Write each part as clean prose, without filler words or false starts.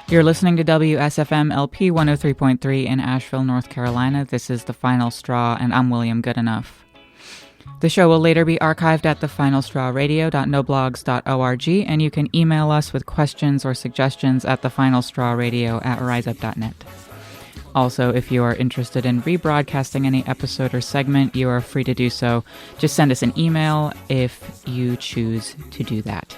You're listening to WSFM LP 103.3 in Asheville, North Carolina. This is The Final Straw, and I'm William Goodenough. The show will later be archived at thefinalstrawradio.noblogs.org, and you can email us with questions or suggestions at thefinalstrawradio@riseup.net. Also, if you are interested in rebroadcasting any episode or segment, you are free to do so. Just send us an email if you choose to do that.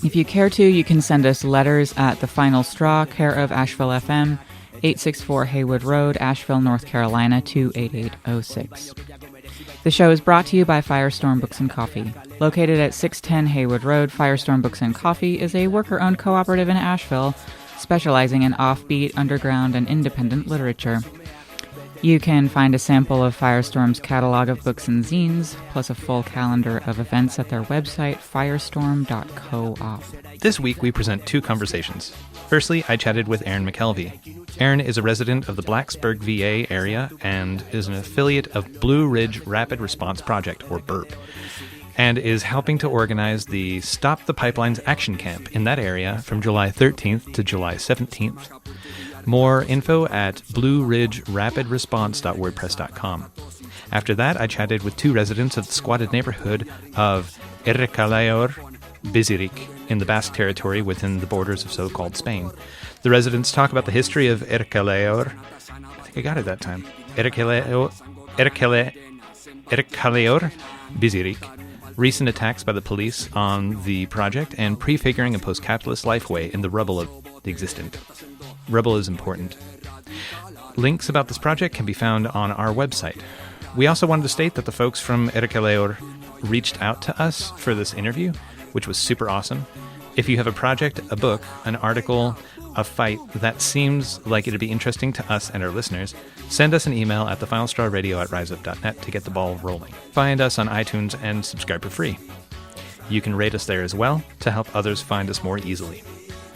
If you care to, you can send us letters at The Final Straw, care of Asheville FM, 864 Haywood Road, Asheville, North Carolina, 28806. The show is brought to you by Firestorm Books and Coffee. Located at 610 Haywood Road, Firestorm Books and Coffee is a worker-owned cooperative in Asheville, specializing in offbeat, underground, and independent literature. You can find a sample of Firestorm's catalog of books and zines, plus a full calendar of events at their website, firestorm.coop. This week we present two conversations. Firstly, I chatted with Erin McKelvey. Erin is a resident of the Blacksburg, VA area and is an affiliate of Blue Ridge Rapid Response Project, or BURP, and is helping to organize the Stop the Pipelines Action Camp in that area from July 13th to July 17th. More info at blueridgerapidresponse.wordpress.com. After that, I chatted with two residents of the squatted neighborhood of Errekaleor Bizirik in the Basque territory within the borders of so-called Spain. The residents talk about the history of Errekaleor. I think I got it that time. Errekaleor Bizirik, recent attacks by the police on the project, and prefiguring a post-capitalist lifeway in the rubble of the existent. Rubble is important. Links about this project can be found on our website. We also wanted to state that the folks from Errekaleor reached out to us for this interview, which was super awesome. If you have a project, a book, an article, a fight that seems like it'd be interesting to us and our listeners, send us an email at thefinalstrawradio@riseup.net to get the ball rolling. Find us on iTunes and subscribe for free. You can rate us there as well to help others find us more easily.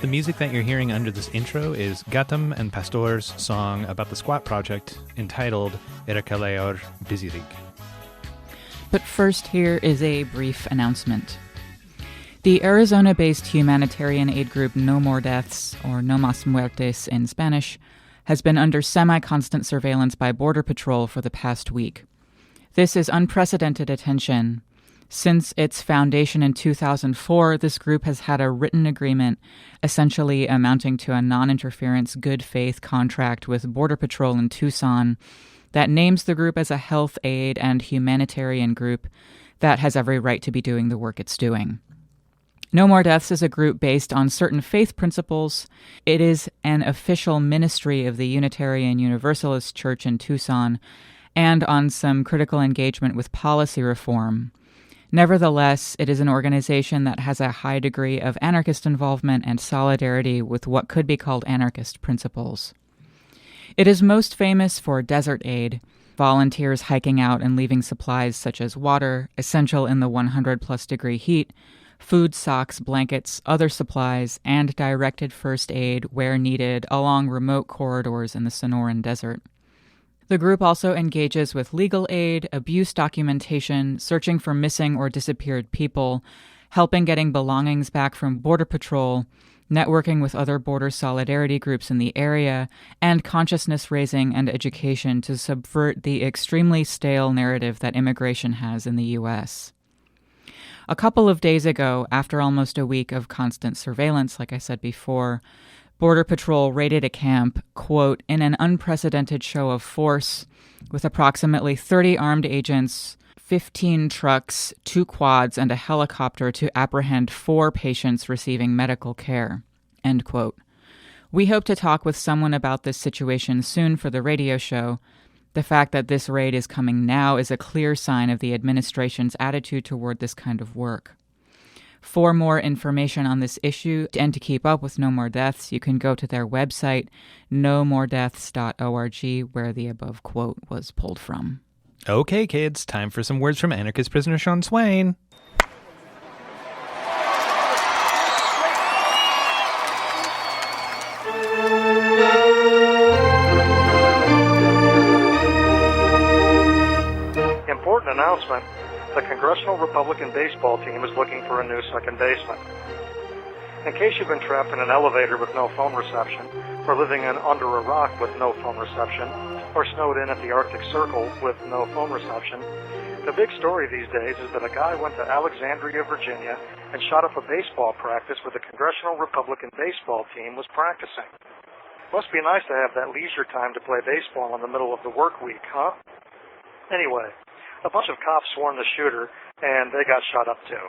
The music that you're hearing under this intro is Gatam and Pastor's song about the Squat Project entitled Errekaleor Bizirik. But first, here is a brief announcement. The Arizona-based humanitarian aid group No More Deaths, or No Más Muertes in Spanish, has been under semi-constant surveillance by Border Patrol for the past week. This is unprecedented attention. Since its foundation in 2004, this group has had a written agreement, essentially amounting to a non-interference good faith contract with Border Patrol in Tucson, that names the group as a health aid and humanitarian group that has every right to be doing the work it's doing. No More Deaths is a group based on certain faith principles. It is an official ministry of the Unitarian Universalist Church in Tucson, and on some critical engagement with policy reform. Nevertheless, it is an organization that has a high degree of anarchist involvement and solidarity with what could be called anarchist principles. It is most famous for desert aid, volunteers hiking out and leaving supplies such as water, essential in the 100-plus degree heat, food, socks, blankets, other supplies, and directed first aid where needed along remote corridors in the Sonoran Desert. The group also engages with legal aid, abuse documentation, searching for missing or disappeared people, helping getting belongings back from Border Patrol, networking with other border solidarity groups in the area, and consciousness raising and education to subvert the extremely stale narrative that immigration has in the U.S. A couple of days ago, after almost a week of constant surveillance, like I said before, Border Patrol raided a camp, quote, in an unprecedented show of force, with approximately 30 armed agents, 15 trucks, 2 quads, and a helicopter to apprehend 4 patients receiving medical care, end quote. We hope to talk with someone about this situation soon for the radio show. The fact that this raid is coming now is a clear sign of the administration's attitude toward this kind of work. For more information on this issue and to keep up with No More Deaths, you can go to their website, nomoredeaths.org, where the above quote was pulled from. Okay, kids, time for some words from anarchist prisoner Sean Swain. Important announcement. The Congressional Republican baseball team is looking for a new second baseman. In case you've been trapped in an elevator with no phone reception, or living under a rock with no phone reception, or snowed in at the Arctic Circle with no phone reception, the big story these days is that a guy went to Alexandria, Virginia, and shot up a baseball practice where the Congressional Republican baseball team was practicing. Must be nice to have that leisure time to play baseball in the middle of the work week, huh? Anyway, a bunch of cops swarmed the shooter, and they got shot up too.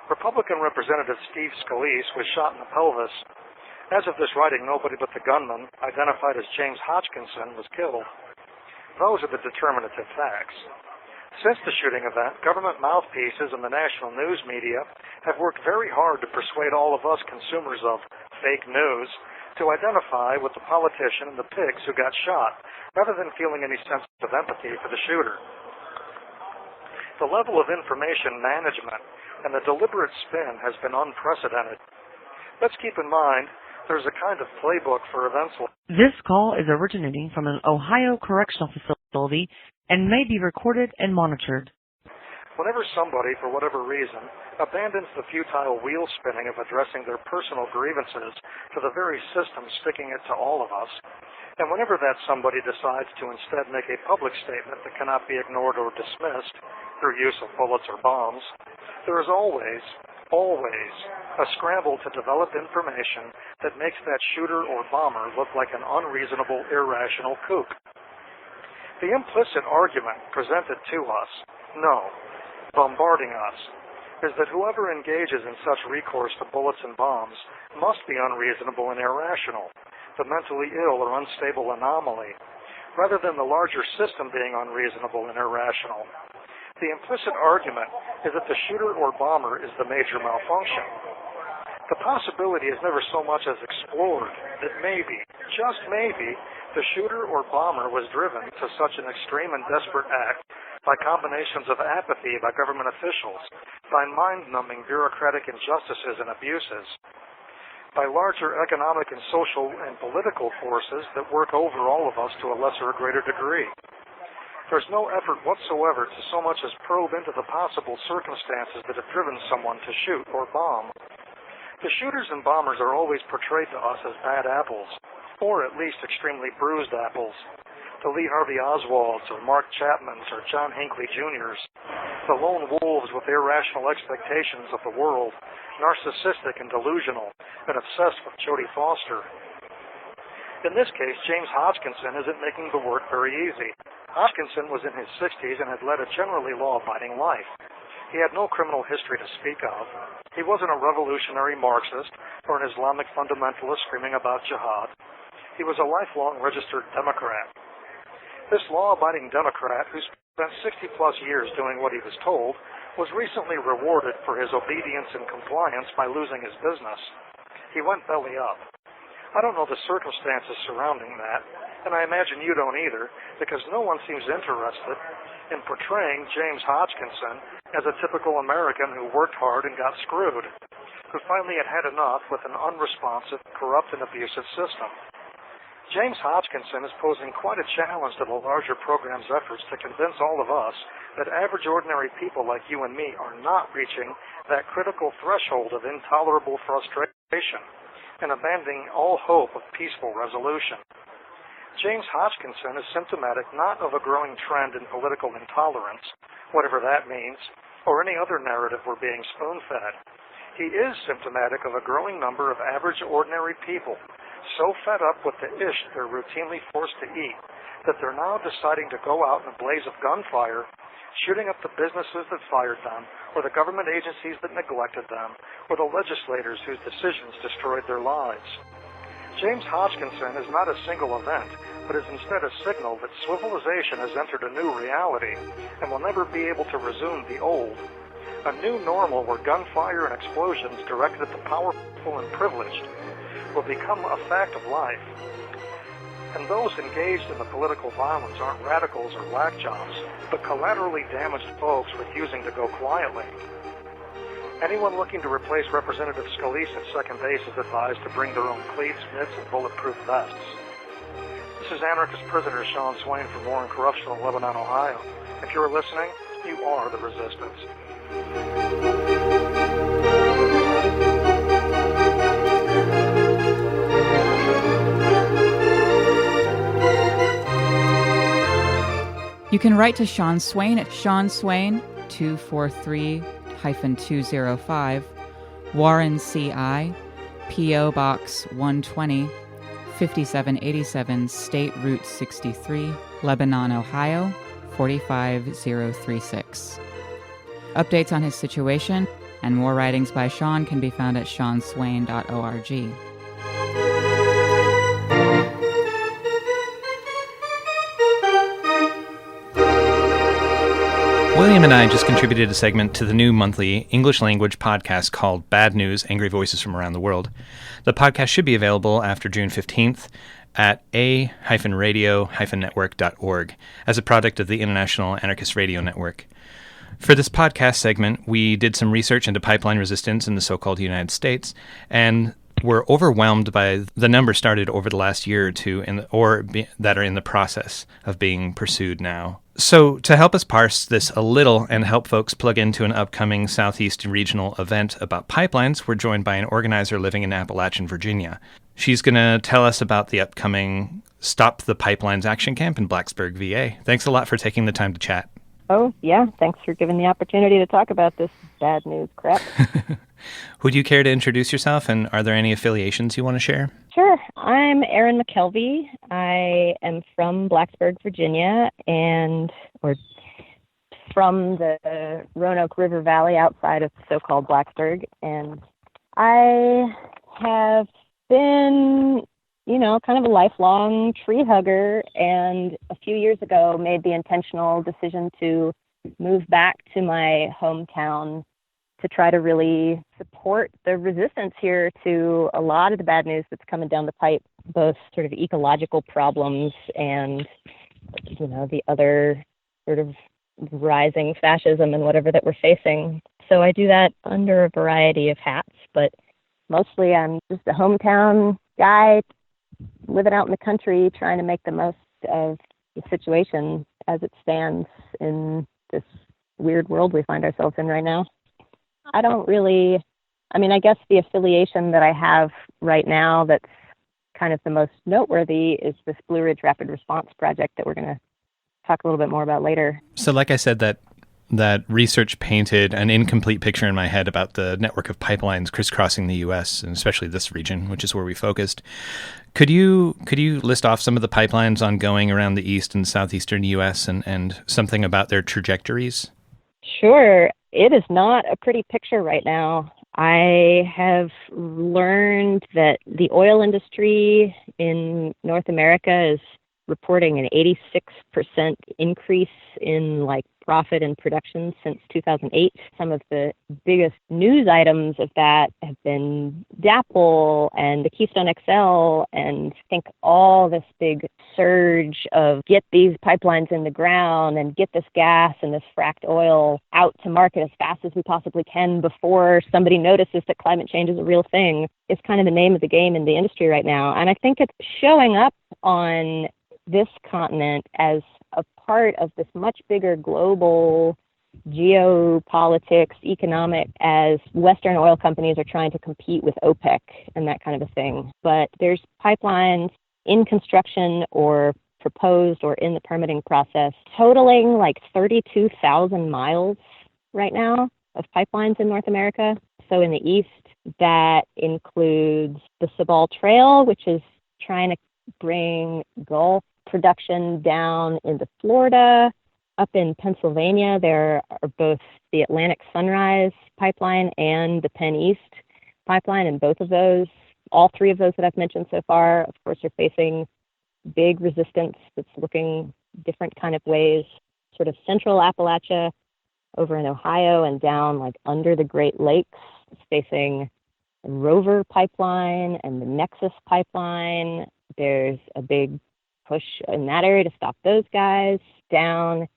Republican Representative Steve Scalise was shot in the pelvis. As of this writing, nobody but the gunman, identified as James Hodgkinson, was killed. Those are the determinative facts. Since the shooting event, government mouthpieces and the national news media have worked very hard to persuade all of us consumers of fake news to identify with the politician and the pigs who got shot, rather than feeling any sense of empathy for the shooter. The level of information management and the deliberate spin has been unprecedented. Let's keep in mind there's a kind of playbook for events like This call is originating from an Ohio correctional facility and may be recorded and monitored. whenever somebody, for whatever reason, abandons the futile wheel spinning of addressing their personal grievances to the very system sticking it to all of us, and whenever that somebody decides to instead make a public statement that cannot be ignored or dismissed through use of bullets or bombs, there is always a scramble to develop information that makes that shooter or bomber look like an unreasonable, irrational kook. The implicit argument presented to us, no, bombarding us, is that whoever engages in such recourse to bullets and bombs must be unreasonable and irrational, the mentally ill or unstable anomaly, rather than the larger system being unreasonable and irrational. The implicit argument is that the shooter or bomber is the major malfunction. The possibility is never so much as explored that maybe, just maybe, the shooter or bomber was driven to such an extreme and desperate act by combinations of apathy by government officials, by mind-numbing bureaucratic injustices and abuses, by larger economic and social and political forces that work over all of us to a lesser or greater degree. There's no effort whatsoever to so much as probe into the possible circumstances that have driven someone to shoot or bomb. The shooters and bombers are always portrayed to us as bad apples, or at least extremely bruised apples. The Lee Harvey Oswalds or Mark Chapmans or John Hinckley Jr.'s, the lone wolves with irrational expectations of the world, narcissistic and delusional, and obsessed with Jodie Foster. In this case, James Hodgkinson isn't making the work very easy. Hodgkinson was in his 60s and had led a generally law-abiding life. He had no criminal history to speak of. He wasn't a revolutionary Marxist or an Islamic fundamentalist screaming about jihad. He was a lifelong registered Democrat. This law-abiding Democrat, who spent 60-plus years doing what he was told, was recently rewarded for his obedience and compliance by losing his business. He went belly up. I don't know the circumstances surrounding that, and I imagine you don't either, because no one seems interested in portraying James Hodgkinson as a typical American who worked hard and got screwed, who finally had had enough with an unresponsive, corrupt, and abusive system. James Hodgkinson is posing quite a challenge to the larger program's efforts to convince all of us that average ordinary people like you and me are not reaching that critical threshold of intolerable frustration and abandoning all hope of peaceful resolution. James Hodgkinson is symptomatic not of a growing trend in political intolerance, whatever that means, or any other narrative we're being spoon-fed. He is symptomatic of a growing number of average ordinary people so fed up with the ish they're routinely forced to eat that they're now deciding to go out in a blaze of gunfire, shooting up the businesses that fired them, or the government agencies that neglected them, or the legislators whose decisions destroyed their lives. James Hodgkinson is not a single event, but is instead a signal that civilization has entered a new reality and will never be able to resume the old. A new normal where gunfire and explosions directed at the powerful and privileged will become a fact of life. And those engaged in the political violence aren't radicals or whack jobs, but collaterally damaged folks refusing to go quietly. Anyone looking to replace Representative Scalise at second base is advised to bring their own cleats, mitts, and bulletproof vests. This is anarchist prisoner Sean Swain from War and Corruption in Lebanon, Ohio. If you're listening, you are the resistance. You can write to Sean Swain at Sean Swain, 243-205, Warren CI, P.O. Box 120, 5787 State Route 63, Lebanon, Ohio, 45036. Updates on his situation and more writings by Sean can be found at seanswain.org. William and I just contributed a segment to the new monthly English language podcast called Bad News, Angry Voices from Around the World. The podcast should be available after June 15th at a-radio-network.org as a product of the International Anarchist Radio Network. For this podcast segment, we did some research into pipeline resistance in the so-called United States, and were overwhelmed by the numbers started over the last year or two that are in the process of being pursued now. So to help us parse this a little and help folks plug into an upcoming Southeast regional event about pipelines, we're joined by an organizer living in Appalachian, Virginia. She's going to tell us about the upcoming Stop the Pipelines Action Camp in Blacksburg, VA. Thanks a lot for taking the time to chat. Oh, yeah. Thanks for giving the opportunity to talk about this bad news crap. Would you care to introduce yourself, and are there any affiliations you want to share? Sure. I'm Erin McKelvey. I am from Blacksburg, Virginia, or from the Roanoke River Valley outside of so-called Blacksburg. And I have been, kind of a lifelong tree hugger, and a few years ago made the intentional decision to move back to my hometown to try to really support the resistance here to a lot of the bad news that's coming down the pipe, both sort of ecological problems and, the other sort of rising fascism and whatever that we're facing. So I do that under a variety of hats, but mostly I'm just a hometown guy living out in the country, trying to make the most of the situation as it stands in this weird world we find ourselves in right now. I guess the affiliation that I have right now that's kind of the most noteworthy is this Blue Ridge Rapid Response Project that we're going to talk a little bit more about later. So like I said, that research painted an incomplete picture in my head about the network of pipelines crisscrossing the U.S., and especially this region, which is where we focused. Could you list off some of the pipelines ongoing around the east and southeastern U.S. and something about their trajectories? Sure. It is not a pretty picture right now. I have learned that the oil industry in North America is reporting an 86% increase in profit and production since 2008. Some of the biggest news items of that have been DAPL and the Keystone XL, and I think all this big surge of get these pipelines in the ground and get this gas and this fracked oil out to market as fast as we possibly can before somebody notices that climate change is a real thing is kind of the name of the game in the industry right now. And I think it's showing up on this continent as a part of this much bigger global geopolitics, economic, as Western oil companies are trying to compete with OPEC and that kind of a thing. But there's pipelines in construction or proposed or in the permitting process totaling 32,000 miles right now of pipelines in North America. So in the east, that includes the Sabal Trail, which is trying to bring Gulf production down into Florida. Up in Pennsylvania, there are both the Atlantic Sunrise pipeline and the Penn East pipeline, and both of those, all three of those that I've mentioned so far, of course, are facing big resistance that's looking different kind of ways. Sort of central Appalachia over in Ohio and down under the Great Lakes, it's facing the Rover pipeline and the Nexus pipeline. There's a big push in that area to stop those guys. Down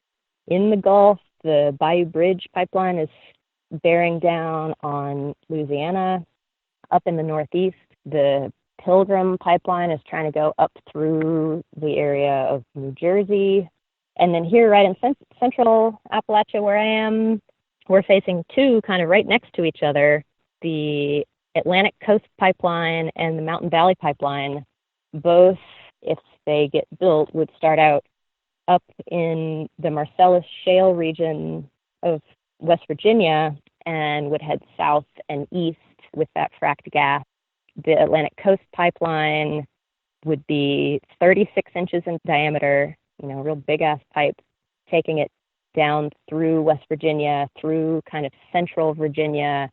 in the Gulf, the Bayou Bridge pipeline is bearing down on Louisiana. Up in the Northeast, the Pilgrim pipeline is trying to go up through the area of New Jersey. And then here, right in central Appalachia where I am, we're facing two kind of right next to each other, the Atlantic Coast Pipeline and the Mountain Valley Pipeline. Both, if they get built, would start out up in the Marcellus Shale region of West Virginia and would head south and east with that fracked gas. The Atlantic Coast Pipeline would be 36 inches in diameter, a real big-ass pipe, taking it down through West Virginia, through kind of central Virginia,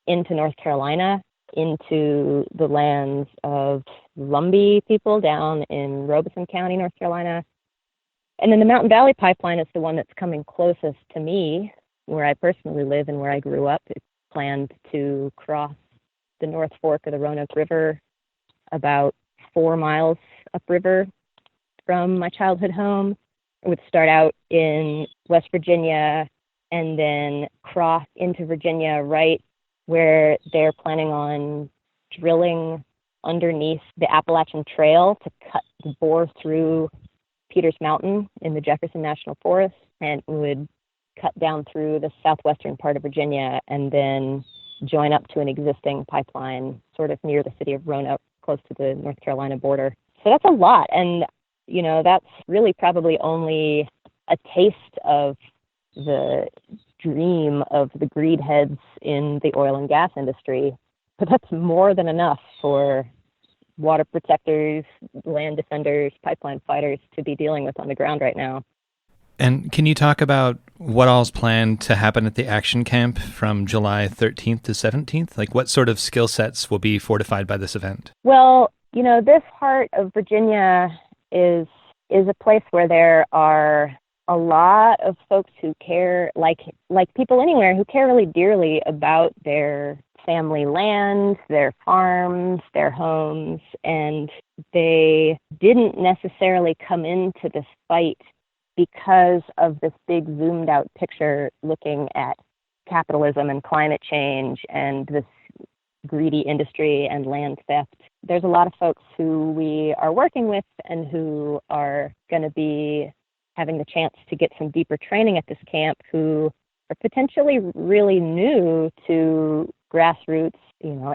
into North Carolina, into the lands of Lumbee people down in Robeson County, North Carolina. And then the Mountain Valley Pipeline is the one that's coming closest to me, where I personally live and where I grew up. It's planned to cross the North Fork of the Roanoke River about 4 miles upriver from my childhood home. It would start out in West Virginia and then cross into Virginia right where they're planning on drilling underneath the Appalachian Trail to bore through Peters Mountain in the Jefferson National Forest, and would cut down through the southwestern part of Virginia and then join up to an existing pipeline sort of near the city of Roanoke, close to the North Carolina border. So that's a lot. And, that's really probably only a taste of the dream of the greed heads in the oil and gas industry. But that's more than enough for water protectors, land defenders, pipeline fighters to be dealing with on the ground right now. And can you talk about what all's planned to happen at the action camp from July 13th to 17th? Like, what sort of skill sets will be fortified by this event? Well, this part of Virginia is a place where there are a lot of folks who care, like people anywhere, who care really dearly about their family land, their farms, their homes, and they didn't necessarily come into this fight because of this big zoomed out picture looking at capitalism and climate change and this greedy industry and land theft. There's a lot of folks who we are working with and who are going to be having the chance to get some deeper training at this camp, who are potentially really new to grassroots,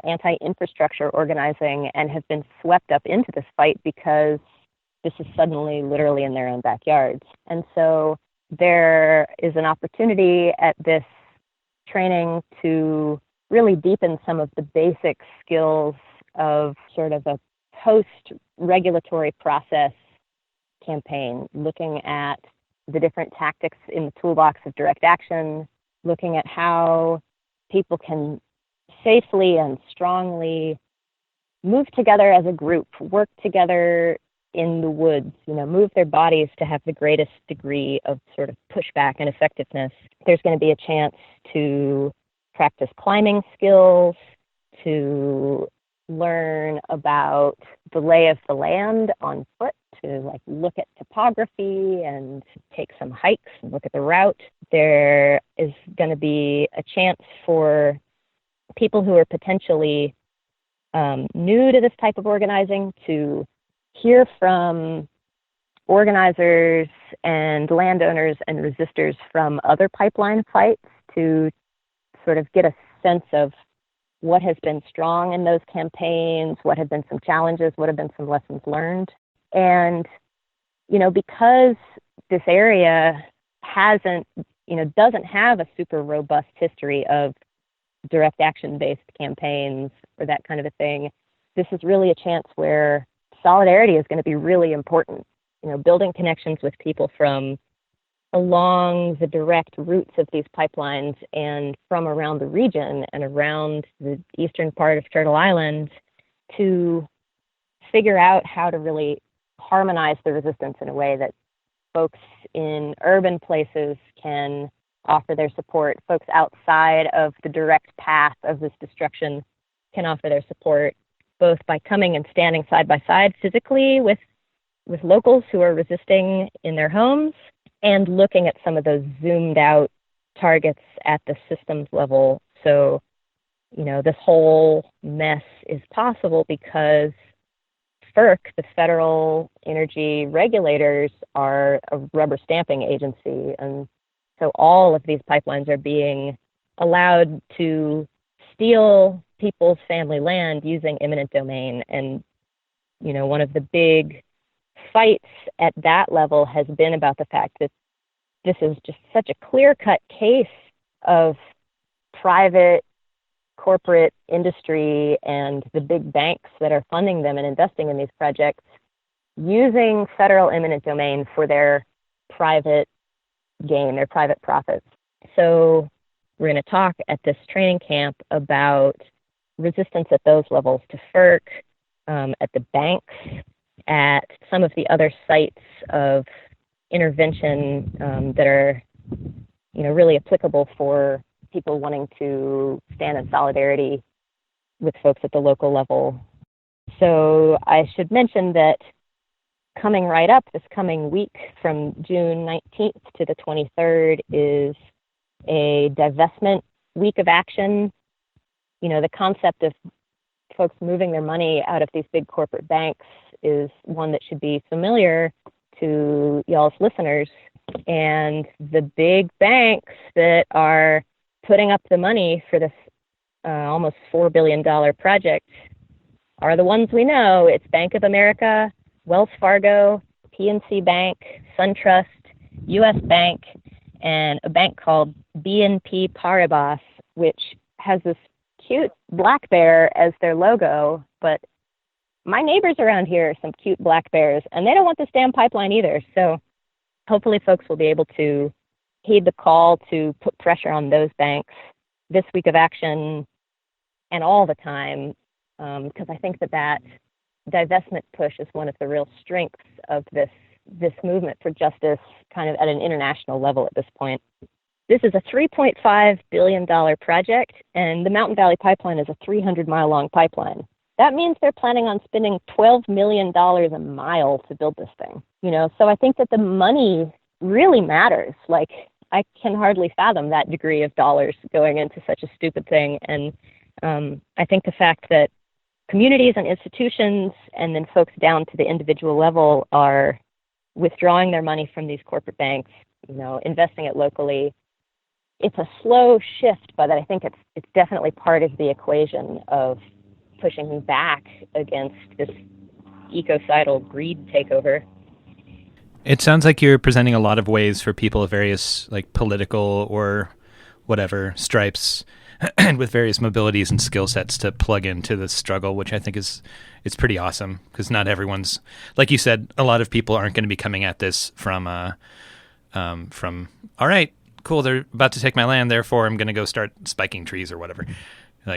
anti-infrastructure organizing, and have been swept up into this fight because this is suddenly literally in their own backyards. And so there is an opportunity at this training to really deepen some of the basic skills of sort of a post-regulatory process campaign, looking at the different tactics in the toolbox of direct action, looking at how people can safely and strongly move together as a group, work together in the woods, move their bodies to have the greatest degree of sort of pushback and effectiveness. There's going to be a chance to practice climbing skills, to learn about the lay of the land on foot, to look at topography and take some hikes and look at the route. There is going to be a chance for people who are potentially new to this type of organizing to hear from organizers and landowners and resistors from other pipeline fights, to sort of get a sense of what has been strong in those campaigns, what have been some challenges, what have been some lessons learned. And, because this area doesn't have a super robust history of direct action-based campaigns or that kind of a thing, this is really a chance where solidarity is going to be really important. Building connections with people from along the direct routes of these pipelines and from around the region and around the eastern part of Turtle Island, to figure out how to really harmonize the resistance in a way that folks in urban places can offer their support, folks outside of the direct path of this destruction can offer their support, both by coming and standing side by side physically with locals who are resisting in their homes, and looking at some of those zoomed out targets at the systems level. So, this whole mess is possible because FERC, the federal energy regulators, are a rubber stamping agency. And so all of these pipelines are being allowed to steal people's family land using eminent domain. And, one of the big fights at that level has been about the fact that this is just such a clear-cut case of private corporate industry and the big banks that are funding them and investing in these projects using federal eminent domain for their private gain, their private profits. So we're going to talk at this training camp about resistance at those levels to FERC, at the banks, at some of the other sites of intervention that are, really applicable for people wanting to stand in solidarity with folks at the local level. So I should mention that coming right up this coming week from June 19th to the 23rd is a divestment week of action. The concept of folks moving their money out of these big corporate banks is one that should be familiar to y'all's listeners. And the big banks that are putting up the money for this almost $4 billion project are the ones we know. It's Bank of America, Wells Fargo, PNC Bank, SunTrust, US Bank, and a bank called BNP Paribas, which has this cute black bear as their logo. But my neighbors around here are some cute black bears, and they don't want this damn pipeline either. So hopefully folks will be able to heed the call to put pressure on those banks this week of action and all the time, because I think that divestment push is one of the real strengths of this movement for justice kind of at an international level at this point. This is a $3.5 billion project, and the Mountain Valley Pipeline is a 300-mile long pipeline. That means they're planning on spending $12 million a mile to build this thing. So I think that the money really matters. Like, I can hardly fathom that degree of dollars going into such a stupid thing. And I think the fact that communities and institutions and then folks down to the individual level are withdrawing their money from these corporate banks, investing it locally. It's a slow shift, but I think it's definitely part of the equation of pushing back against this ecocidal greed takeover. It sounds like you're presenting a lot of ways for people of various political or whatever stripes and with various mobilities and skill sets to plug into this struggle, which I think it's pretty awesome, because not everyone's, like you said, a lot of people aren't going to be coming at this from all right, cool, they're about to take my land, therefore I'm going to go start spiking trees or whatever.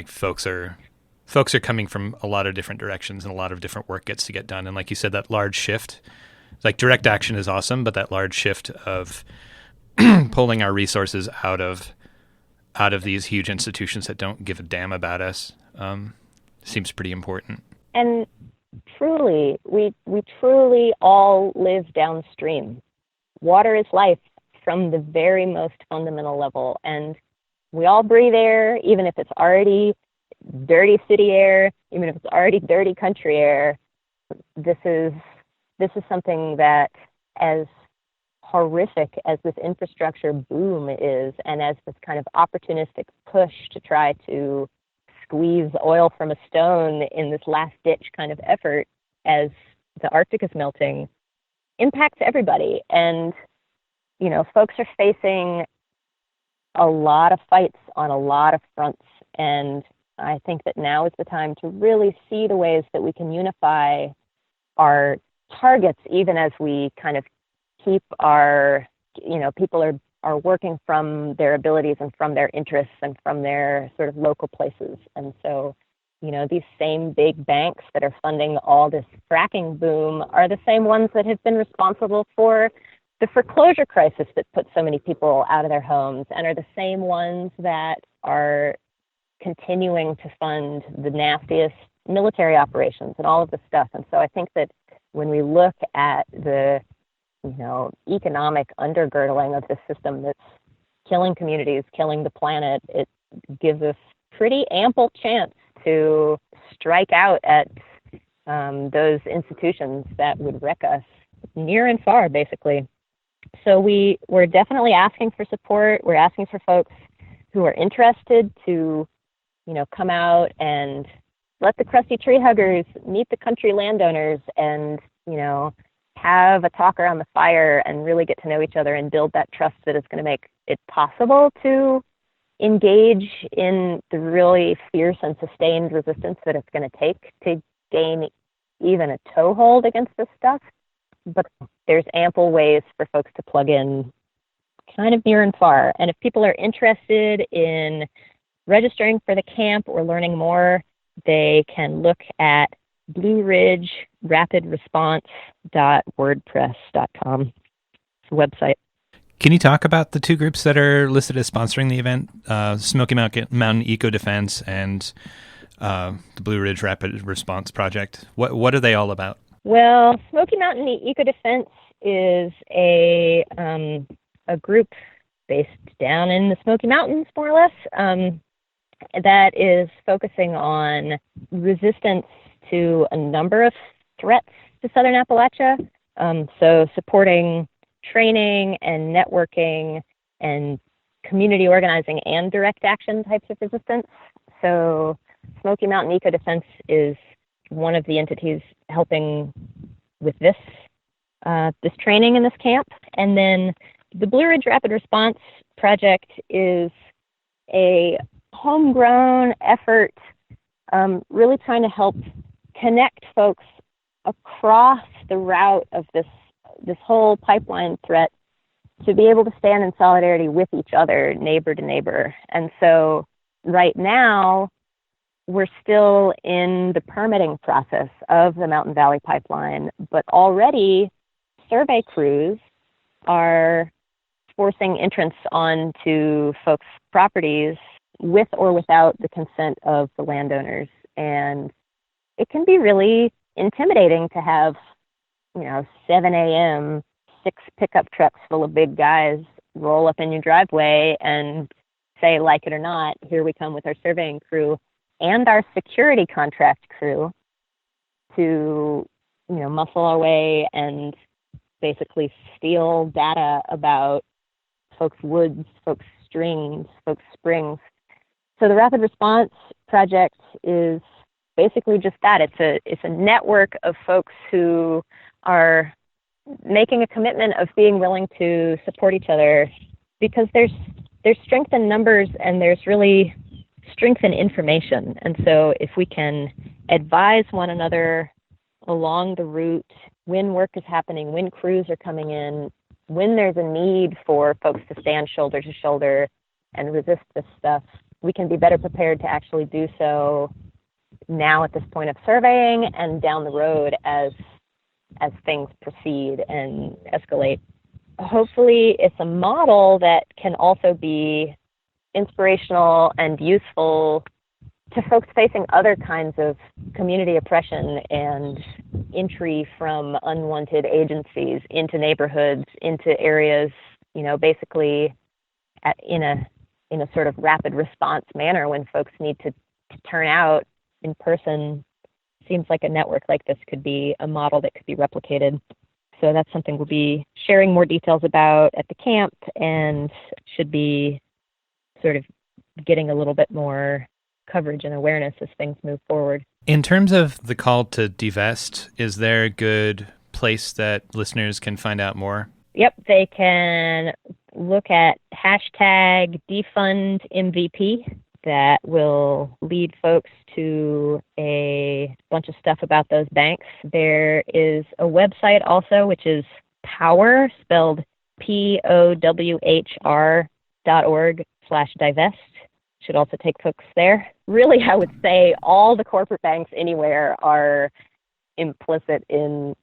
Folks are coming from a lot of different directions, and a lot of different work gets to get done. And like you said, that large shift, direct action is awesome, but that large shift of pulling our resources out of these huge institutions that don't give a damn about us seems pretty important. And truly, we truly all live downstream. Water is life from the very most fundamental level, and we all breathe air, even if it's already dirty city air, even if it's already dirty country air. This is something that, as horrific as this infrastructure boom is, and as this kind of opportunistic push to try to squeeze oil from a stone in this last ditch kind of effort as the Arctic is melting, impacts everybody. And, folks are facing a lot of fights on a lot of fronts. And I think that now is the time to really see the ways that we can unify our targets, even as we kind of keep our, people are working from their abilities and from their interests and from their sort of local places. And so, these same big banks that are funding all this fracking boom are the same ones that have been responsible for the foreclosure crisis that put so many people out of their homes, and are the same ones that are continuing to fund the nastiest military operations and all of this stuff. And so I think that when we look at the economic undergirdling of this system that's killing communities, killing the planet, it gives us pretty ample chance to strike out at those institutions that would wreck us near and far, basically. So we're definitely asking for support. We're asking for folks who are interested to, come out and let the crusty tree huggers meet the country landowners and, have a talk around the fire and really get to know each other and build that trust that is going to make it possible to engage in the really fierce and sustained resistance that it's going to take to gain even a toehold against this stuff. But there's ample ways for folks to plug in kind of near and far. And if people are interested in registering for the camp or learning more, they can look at blueridgerapidresponse.wordpress.com. It's a website. Can you talk about the two groups that are listed as sponsoring the event, Smoky Mountain Eco Defense and the Blue Ridge Rapid Response Project? What are they all about? Well, Smoky Mountain Eco Defense is a group based down in the Smoky Mountains, more or less, that is focusing on resistance to a number of threats to Southern Appalachia. So supporting training and networking and community organizing and direct action types of resistance. So Smoky Mountain Eco Defense is one of the entities helping with this training in this camp. And then the Blue Ridge Rapid Response Project is a homegrown effort really trying to help connect folks across the route of this whole pipeline threat to be able to stand in solidarity with each other, neighbor to neighbor. And so right now, we're still in the permitting process of the Mountain Valley Pipeline, but already survey crews are forcing entrance onto folks' properties with or without the consent of the landowners. And it can be really intimidating to have, 7 a.m., 6 pickup trucks full of big guys roll up in your driveway and say, like it or not, here we come with our surveying crew and our security contract crew to, muscle our way and basically steal data about folks' woods, folks' streams, folks' springs. So the Rapid Response Project is basically just that. It's a network of folks who are making a commitment of being willing to support each other because there's strength in numbers and there's really strength in information. And so if we can advise one another along the route, when work is happening, when crews are coming in, when there's a need for folks to stand shoulder to shoulder and resist this stuff, we can be better prepared to actually do so now at this point of surveying and down the road as things proceed and escalate. Hopefully it's a model that can also be inspirational and useful to folks facing other kinds of community oppression and entry from unwanted agencies into neighborhoods, into areas, basically in a sort of rapid response manner when folks need to turn out in person. Seems like a network like this could be a model that could be replicated. So that's something we'll be sharing more details about at the camp and should be sort of getting a little bit more coverage and awareness as things move forward. In terms of the call to divest, is there a good place that listeners can find out more? Yep, they can look at hashtag #defundMVP. That will lead folks to a bunch of stuff about those banks. There is a website also, which is POWR, spelled POWHR.org/divest. Should also take folks there. Really, I would say all the corporate banks anywhere are implicit in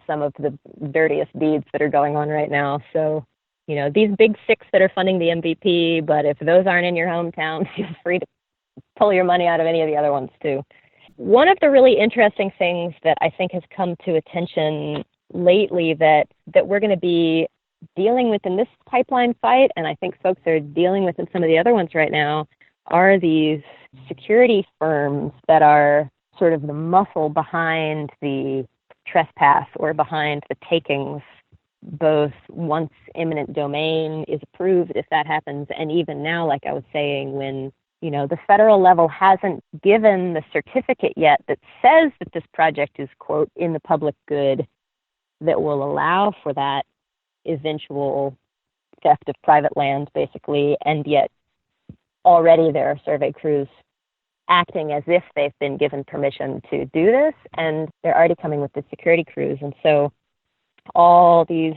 some of the dirtiest deeds that are going on right now. So, these big 6 that are funding the MVP, but if those aren't in your hometown, feel free to pull your money out of any of the other ones too. One of the really interesting things that I think has come to attention lately that we're going to be dealing with in this pipeline fight, and I think folks are dealing with in some of the other ones right now, are these security firms that are sort of the muscle behind the trespass or behind the takings, both once eminent domain is approved, if that happens, and even now, like I was saying, when the federal level hasn't given the certificate yet that says that this project is, quote, in the public good, that will allow for that eventual theft of private land, basically, and yet already there are survey crews acting as if they've been given permission to do this, and they're already coming with the security crews. And so all these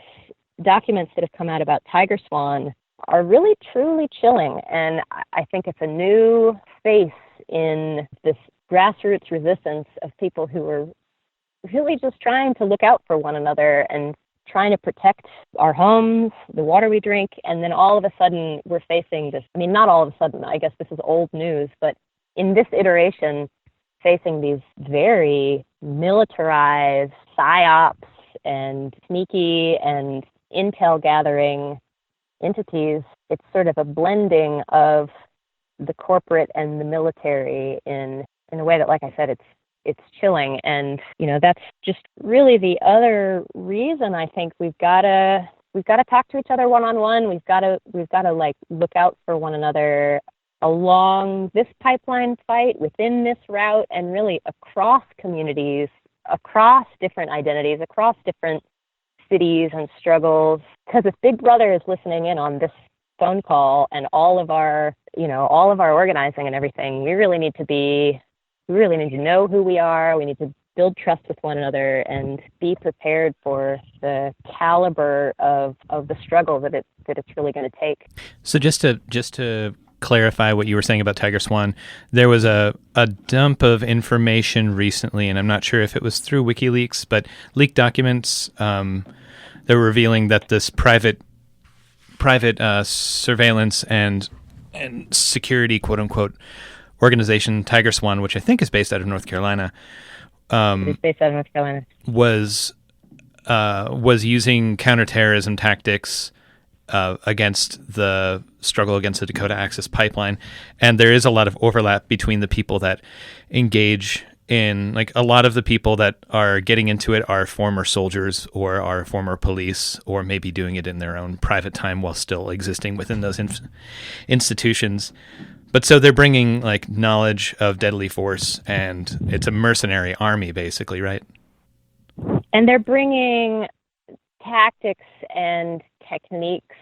documents that have come out about tiger swan are really truly chilling, and I think it's a new space in this grassroots resistance of people who are really just trying to look out for one another and trying to protect our homes, the water we drink, and then all of a sudden we're facing this, I mean, not all of a sudden, I guess this is old news, but in this iteration, facing these very militarized psyops and sneaky and intel gathering entities. It's sort of a blending of the corporate and the military in a way that, like I said, it's chilling. And that's just really the other reason I think we've got to talk to each other one-on-one. We've got to like look out for one another along this pipeline fight, within this route, and really across communities, across different identities, across different cities and struggles. Because if Big Brother is listening in on this phone call and all of our organizing and everything, we really need to know who we are. We need to build trust with one another and be prepared for the caliber of the struggle that it's really going to take. So just to clarify what you were saying about tiger swan, there was a dump of information recently, and I'm not sure if it was through WikiLeaks, but leaked documents that were revealing that this private surveillance and security, quote unquote, organization Tiger Swan, which I think is based out of North Carolina, it's based out of North Carolina, was using counterterrorism tactics against the struggle against the Dakota Access Pipeline. And there is a lot of overlap between the people that engage in, like, a lot of the people that are getting into it are former soldiers or are former police, or maybe doing it in their own private time while still existing within those institutions. But so they're bringing, like, knowledge of deadly force, and it's a mercenary army, basically, right? And they're bringing tactics and techniques,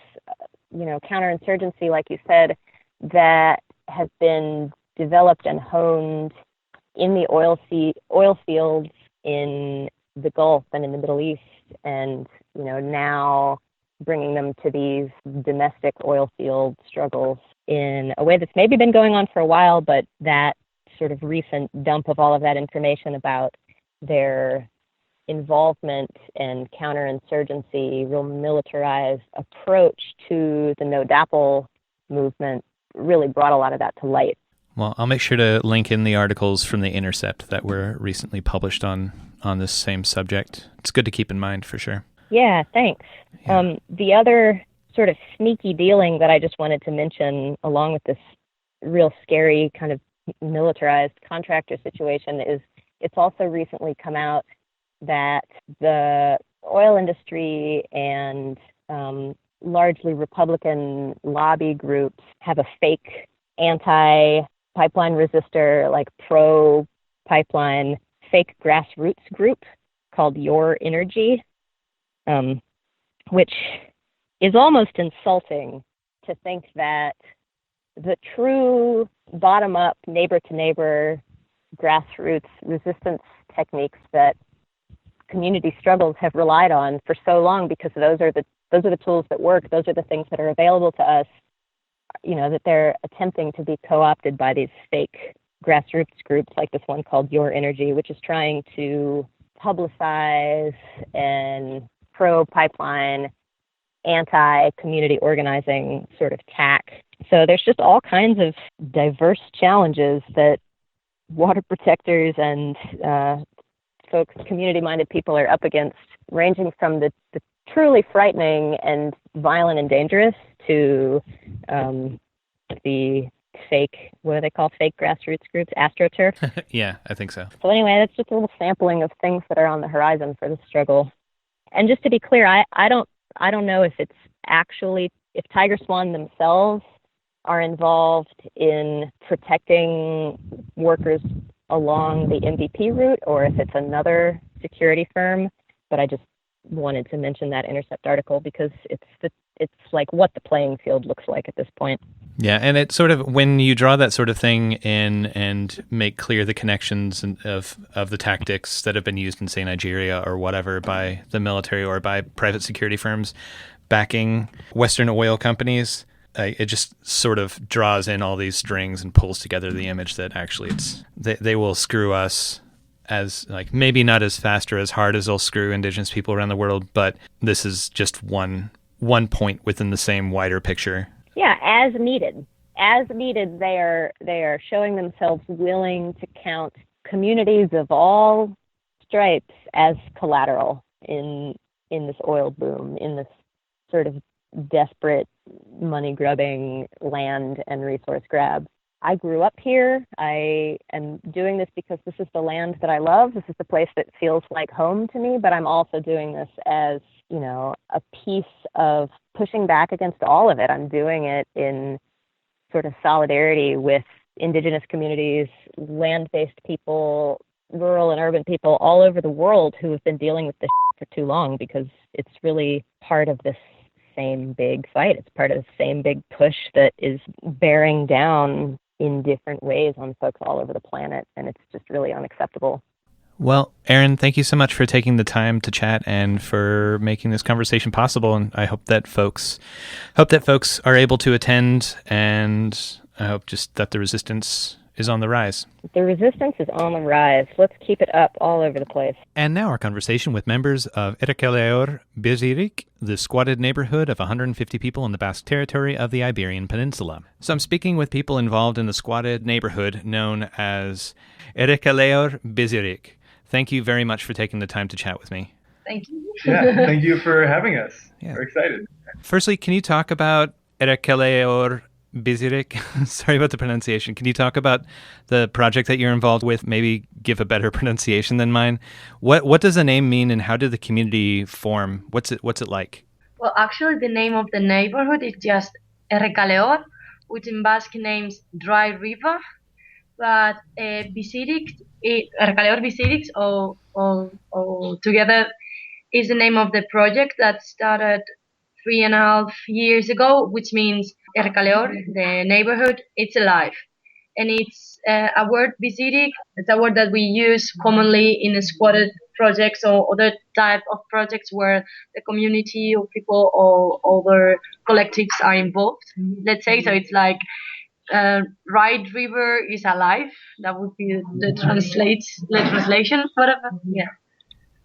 counterinsurgency, like you said, that have been developed and honed in the oil fields in the Gulf and in the Middle East, and now bringing them to these domestic oil field struggles in a way that's maybe been going on for a while, but that sort of recent dump of all of that information about their involvement and counterinsurgency, real militarized approach to the No DAPL movement really brought a lot of that to light. Well, I'll make sure to link in the articles from The Intercept that were recently published on this same subject. It's good to keep in mind for sure. Yeah, thanks. Yeah. The other sort of sneaky dealing that I just wanted to mention, along with this real scary kind of militarized contractor situation, is it's also recently come out that the oil industry and largely Republican lobby groups have a fake anti-pipeline resistor, like pro-pipeline, fake grassroots group called Your Energy, which is almost insulting to think that the true bottom-up, neighbor-to-neighbor grassroots resistance techniques that community struggles have relied on for so long, because those are the tools that work, those are the things that are available to us, that they're attempting to be co-opted by these fake grassroots groups like this one called Your Energy, which is trying to publicize and pro-pipeline, anti-community organizing sort of tack. So there's just all kinds of diverse challenges that water protectors and folks, community-minded people are up against, ranging from the truly frightening and violent and dangerous to the fake, what do they call fake grassroots groups? AstroTurf? Yeah, I think so. So anyway, that's just a little sampling of things that are on the horizon for the struggle. And just to be clear, I don't know if if Tiger Swan themselves are involved in protecting workers along the MVP route, or if it's another security firm, but I just wanted to mention that Intercept article because it's like what the playing field looks like at this point. Yeah, and it's sort of when you draw that sort of thing in and make clear the connections of the tactics that have been used in, say, Nigeria or whatever by the military or by private security firms backing Western oil companies, it just sort of draws in all these strings and pulls together the image that actually they will screw us as, like, maybe not as fast or as hard as they'll screw indigenous people around the world, but this is just one point within the same wider picture. Yeah, as needed. As needed, they are showing themselves willing to count communities of all stripes as collateral in this oil boom, in this sort of desperate money-grubbing land and resource grab. I grew up here. I am doing this because this is the land that I love. This is the place that feels like home to me, but I'm also doing this as, a piece of pushing back against all of it. I'm doing it in sort of solidarity with indigenous communities, land-based people, rural and urban people all over the world who have been dealing with this for too long, because it's really part of this same big fight. It's part of the same big push that is bearing down in different ways on folks all over the planet, and it's just really unacceptable. Well, Erin, thank you so much for taking the time to chat and for making this conversation possible. And I hope that folks are able to attend, and I hope just that the resistance is on the rise. The resistance is on the rise. Let's keep it up all over the place. And now our conversation with members of Errekaleor Bizirik, the squatted neighborhood of 150 people in the Basque Territory of the Iberian Peninsula. So I'm speaking with people involved in the squatted neighborhood known as Errekaleor Bizirik. Thank you very much for taking the time to chat with me. Thank you. Yeah, thank you for having us. Yeah. We're excited. Firstly, can you talk about Errekaleor Bizirik? Sorry about the pronunciation. Can you talk about the project that you're involved with? Maybe give a better pronunciation than mine. What does the name mean, and how did the community form? What's it like? Well, actually, the name of the neighborhood is just Errekaleor, which in Basque names dry river. But Bizirik, Errekaleor Bizirik, all together, is the name of the project that started 3.5 years ago, which means Errekaleor, the neighborhood, it's alive. And it's a word, Bizirik, it's a word that we use commonly in squatted projects or other type of projects where the community or people or other collectives are involved, let's say. So it's like Right River is alive. That would be the translation, whatever. Yeah.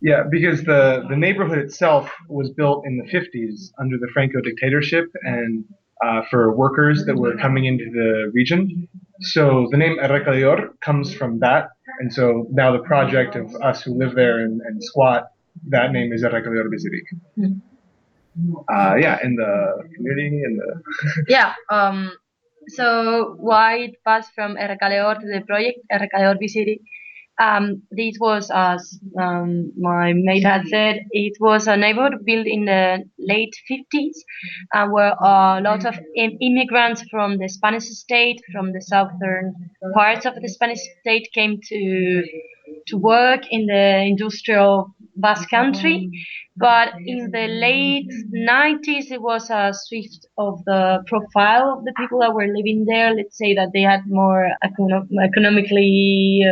Yeah, because the neighborhood itself was built in the 50s under the Franco dictatorship and for workers that were coming into the region. So the name Errekaleor comes from that. And so now the project of us who live there and squat, that name is Errekaleor Bizirik. And the community and the... Yeah. So why it passed from Errekaleor to the project Errekaleor Bizirik? This was, as my mate had said, it was a neighborhood built in the late 50s, where a lot of immigrants from the Spanish state, from the southern parts of the Spanish state, came to work in the industrial Basque country. But in the late 90s, it was a shift of the profile of the people that were living there. Let's say that they had more economically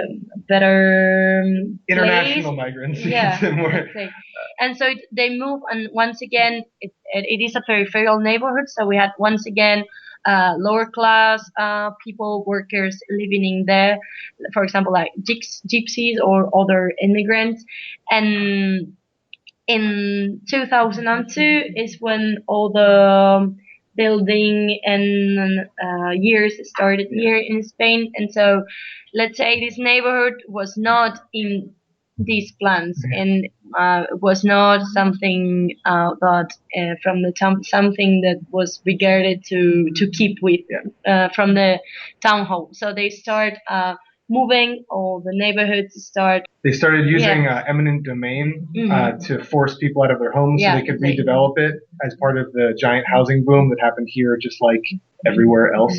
better international place. Migrants. Yeah, more. And so they moved, and once again, it is a peripheral neighborhood. So we had once again lower class people, workers living in there. For example, like gypsies or other immigrants. And in 2002 is when all the building and years started here in Spain. And so let's say this neighborhood was not in these plans and was not something that from the town, something that was regarded to keep with from the town hall. So they start moving, or the neighborhoods start. They started using eminent domain to force people out of their homes so they could redevelop it as part of the giant housing boom that happened here, just like everywhere else.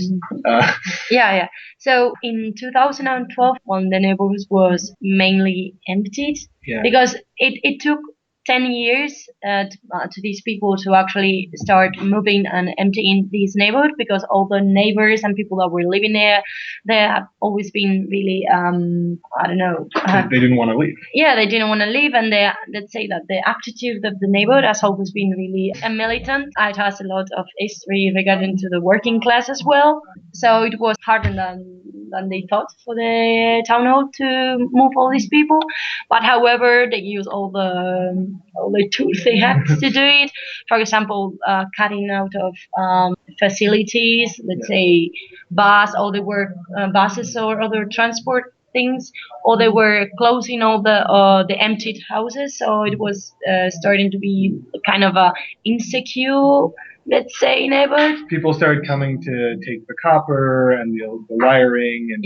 So in 2012, when the neighborhood was mainly emptied, because it took 10 years to these people to actually start moving and emptying this neighborhood, because all the neighbors and people that were living there, they have always been really, I don't know. They didn't want to leave. Yeah, they didn't want to leave, and let's say that the attitude of the neighborhood has always been really militant. It has a lot of history regarding to the working class as well, so it was harder than they thought for the town hall to move all these people. But however, they use all the tools they had to do it. For example, cutting out of facilities, let's say buses or other transport things, or they were closing all the emptied houses. So it was starting to be kind of a insecure, let's say, neighborhood. People started coming to take the copper and the wiring, and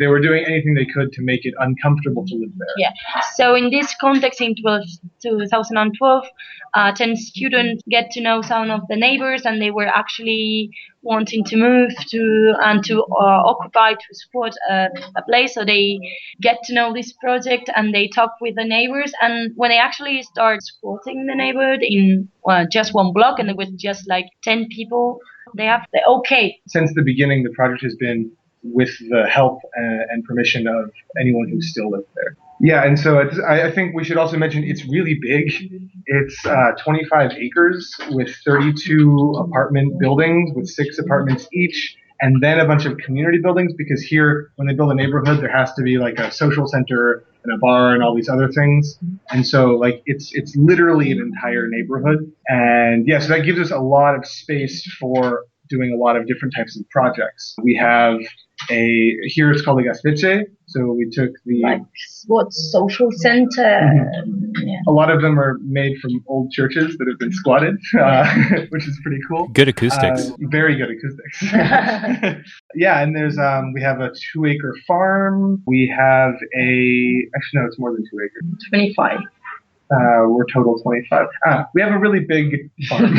they were doing anything they could to make it uncomfortable to live there. Yeah. So in this context, in 2012, 10 students get to know some of the neighbors, and they were actually wanting to move to occupy, to squat a place. So they get to know this project, and they talk with the neighbors. And when they actually start squatting the neighborhood in just one block, and it was just like 10 people, okay. Since the beginning, the project has been with the help and permission of anyone who still lives there. Yeah, and so I think we should also mention it's really big. It's 25 acres with 32 apartment buildings with 6 apartments each, and then a bunch of community buildings, because here, when they build a neighborhood, there has to be like a social center and a bar and all these other things. And so like it's literally an entire neighborhood. And yeah, so that gives us a lot of space for doing a lot of different types of projects. We have here it's called a Gasvice. So we took the social center. Mm-hmm. Yeah. A lot of them are made from old churches that have been squatted, which is pretty cool. Good acoustics. Very good acoustics. Yeah, and there's we have a 2-acre farm. We have actually no, it's more than 2 acres. 25. We're total 25. We have a really big farm.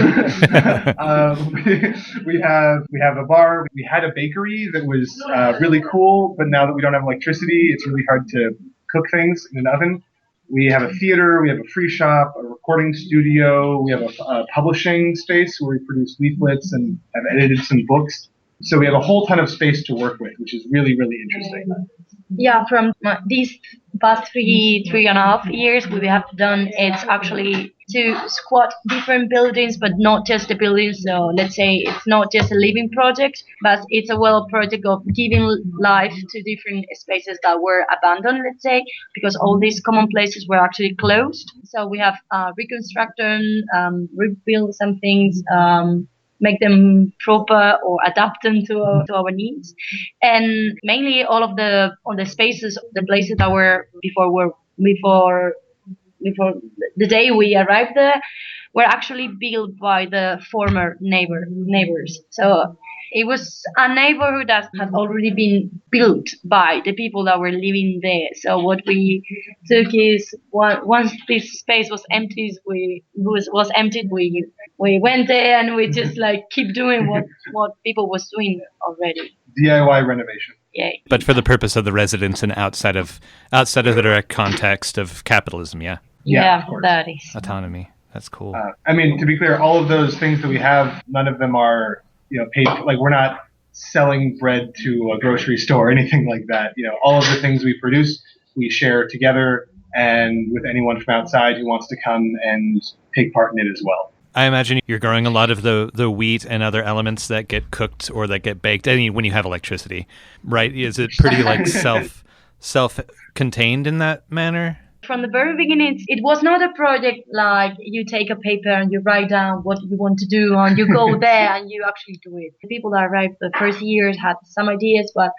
We have a bar. We had a bakery that was really cool, but now that we don't have electricity, it's really hard to cook things in an oven. We have a theater. We have a free shop, a recording studio. We have a publishing space where we produce leaflets and have edited some books. So we have a whole ton of space to work with, which is really, really interesting. Yeah, from these past 3.5 years, what we have done is actually to squat different buildings, but not just the buildings. So let's say it's not just a living project, but it's a project of giving life to different spaces that were abandoned, let's say, because all these common places were actually closed. So we have reconstructed, rebuilt some things, make them proper or adapt them to our needs, and mainly all the spaces, the places that were before the day we arrived there, were actually built by the former neighbors. So it was a neighborhood that had already been built by the people that were living there. So what we took is once this space was emptied, we went there and we just keep doing what people was doing already. DIY renovation. Yeah. But for the purpose of the residents and outside of the direct context of capitalism, yeah. Yeah, that is. Autonomy. That's cool. I mean, to be clear, all of those things that we have, none of them are paid. We're not selling bread to a grocery store or anything like that. All of the things we produce, we share together, and with anyone from outside who wants to come and take part in it as well. I imagine you're growing a lot of the wheat and other elements that get cooked or that get baked. I mean, when you have electricity, right? Is it pretty self-contained in that manner? From the very beginning, it was not a project like you take a paper and you write down what you want to do and you go there and you actually do it. The people that arrived the first years had some ideas, but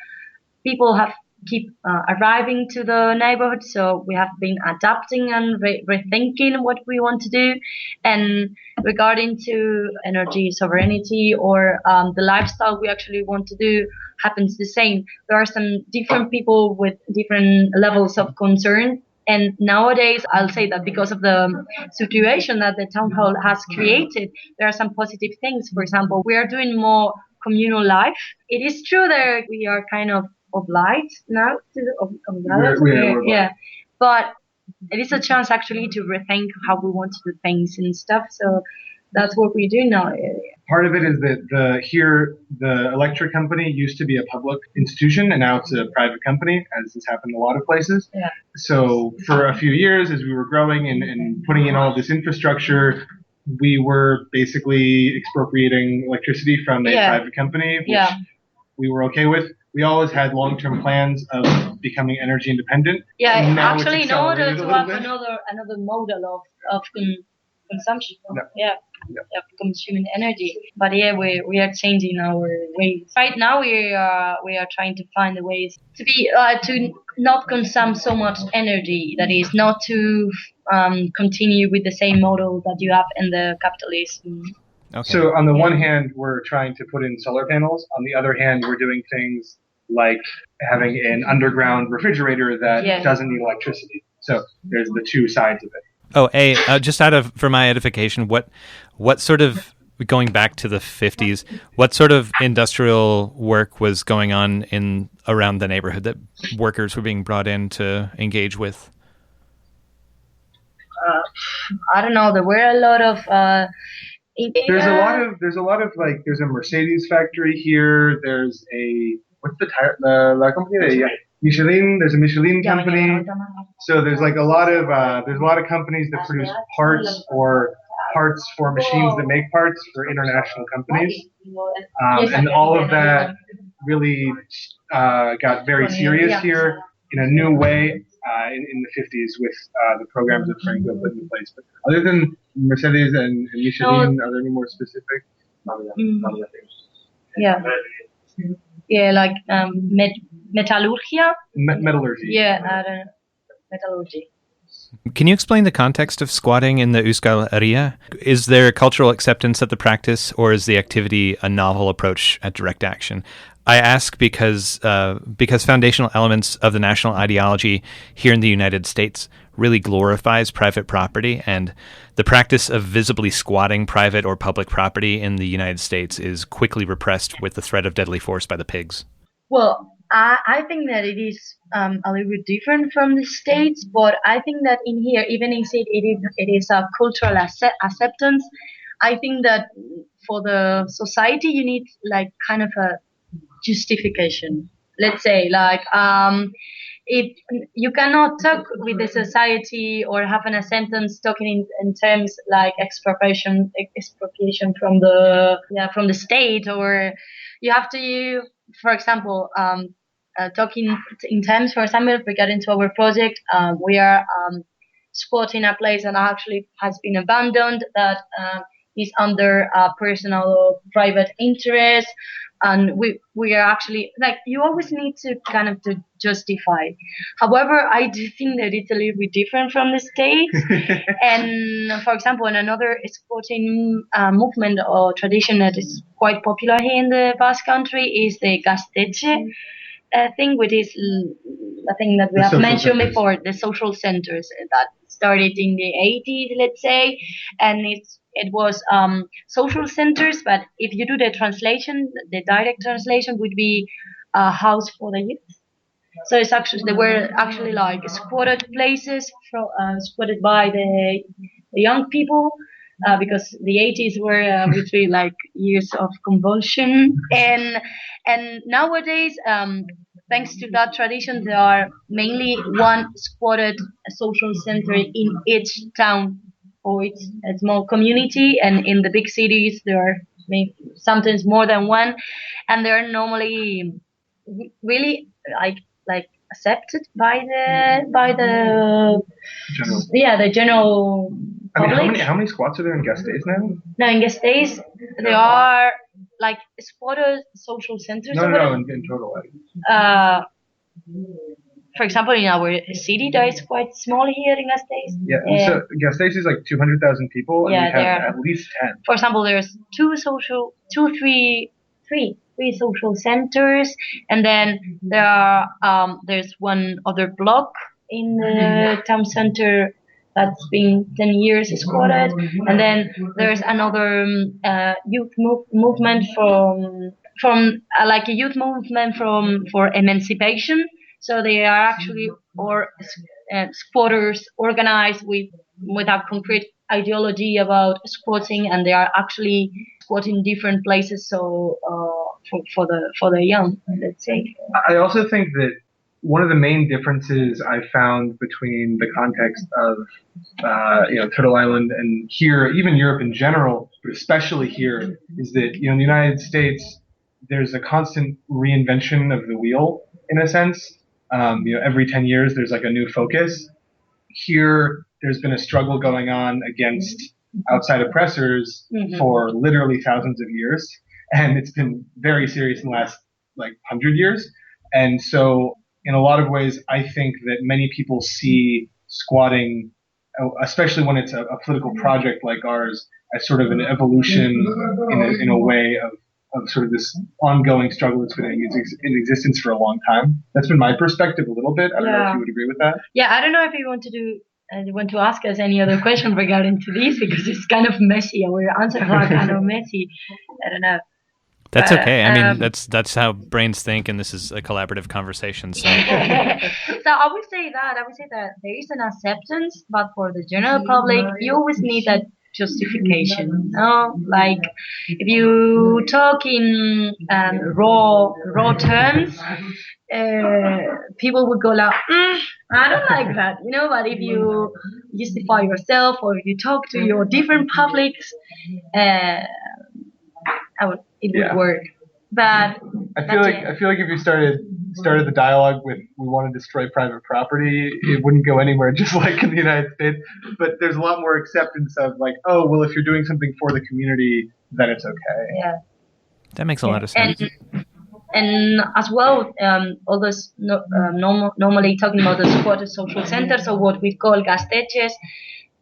people have keep arriving to the neighborhood, so we have been adapting and rethinking what we want to do. And regarding to energy sovereignty or the lifestyle we actually want to do happens the same. There are some different people with different levels of concern. And nowadays, I'll say that because of the situation that the town hall has created, there are some positive things. For example, we are doing more communal life. It is true that we are kind of obliged now to we're yeah, but it is a chance actually to rethink how we want to do things and stuff. So that's what we do now. Part of it is that the electric company used to be a public institution, and now it's a private company, as has happened in a lot of places. Yeah. So for a few years, as we were growing and putting in all this infrastructure, we were basically expropriating electricity from a private company, which we were okay with. We always had long-term plans of becoming energy independent. Yeah, now actually, in order to have another model of consumption, of consuming energy. But we are changing our ways. Right now, we are trying to find the ways to be to not consume so much energy. That is, not to continue with the same model that you have in the capitalism. Okay. So on the one hand, we're trying to put in solar panels. On the other hand, we're doing things like having an underground refrigerator that doesn't need electricity. So there's the two sides of it. Oh, just for my edification, what sort of, going back to the 50s, what sort of industrial work was going on around the neighborhood that workers were being brought in to engage with? I don't know. There were a lot of. There's a lot of like, there's a Mercedes factory here. There's what's the tire, la company? Michelin. There's a Michelin company. So there's like a lot of companies that produce parts or parts for machines that make parts for international companies. And all of that really got very serious here in a new way in the 50s with the programs that Franco put in place. But other than Mercedes and Michelin, are there any more specific? Yeah, like metallurgy. Metallurgy. Yeah, metallurgy. Can you explain the context of squatting in the Euskal Herria? Is there cultural acceptance of the practice, or is the activity a novel approach at direct action? I ask because foundational elements of the national ideology here in the United States really glorifies private property, and the practice of visibly squatting private or public property in the United States is quickly repressed with the threat of deadly force by the pigs. Well, I think that it is a little bit different from the States, but I think that in here, even in it is a cultural acceptance. I think that for the society, you need like kind of a justification. Let's say like if you cannot talk with the society or have a sentence talking in terms like expropriation from the state, or you have to, for example, talking in terms, for example, regarding to our project, we are spotting a place that actually has been abandoned, that is under personal or private interest. And we are actually, like, you always need to kind of to justify. However, I do think that it's a little bit different from the States. And for example, in another sporting movement or tradition that is quite popular here in the Basque Country is the Gaztetxe thing, which is a thing that we have mentioned before, the social centers that started in the 80s, let's say, and it was social centers, but if you do the translation, the direct translation would be a house for the youth. So it's actually, they were actually like squatted places, squatted by the young people, because the 80s were between like years of convulsion, and nowadays, thanks to that tradition, there are mainly one squatted social center in each town or it's a small community, and in the big cities there are sometimes more than one, and they're normally really like accepted by the general public. I mean, how many squats are there in Gasteiz now? No, in Gasteiz there are like squatter social centers. No, in total. For example, in our city, that is quite small here in Gasteiz. Yeah, so Gasteiz is like 200,000 people, and we have at least 10. For example, there's three social centers, and then there's one other block in the town center that's been 10 years squatted, and then there's another youth movement from like a youth movement for emancipation. So they are actually squatters organized with a concrete ideology about squatting, and they are actually squatting different places. So for the young, let's say. I also think that one of the main differences I found between the context of Turtle Island and here, even Europe in general, but especially here, is that in the United States there's a constant reinvention of the wheel in a sense. Every 10 years there's like a new focus. Here there's been a struggle going on against outside oppressors for literally thousands of years, and it's been very serious in the last 100 years. And so in a lot of ways, I think that many people see squatting, especially when it's a political project like ours, as sort of an evolution in a way of sort of this ongoing struggle that's been in existence for a long time. That's been my perspective a little bit. I don't know if you would agree with that. Yeah, I don't know if you want to ask us any other question regarding to this, because it's kind of messy. Our answers are kind of messy. I don't know. That's okay. I mean, that's how brains think, and this is a collaborative conversation. So, so I would say that there is an acceptance, but for the general public, you always need that justification. Like if you talk in raw terms, people would go like, I don't like that, But if you justify yourself, or if you talk to your different publics, it would work. But I feel like if you started the dialogue with "we want to destroy private property," it wouldn't go anywhere, just like in the United States. But there's a lot more acceptance of if you're doing something for the community, then it's okay. Yeah, that makes a lot of sense. And as well, all those normally talking about the squatter social centers, or what we call gasteches,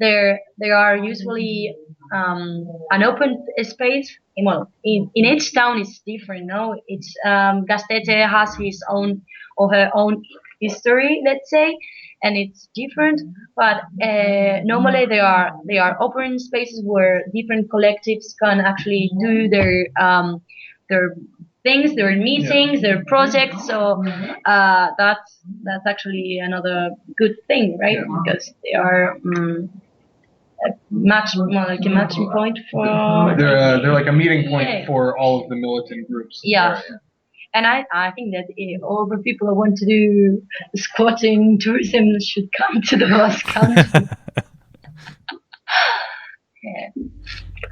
they are usually an open space. Well, in each town it's different. No, it's Gasteiz has his own or her own history, let's say, and it's different. But normally they are open spaces where different collectives can actually do their things, their meetings, their projects. So that's actually another good thing, right? Because they are. More like a matching point for. They're like a meeting point for all of the militant groups. Yeah. And I think that all the people who want to do squatting tourism should come to the Basque Country.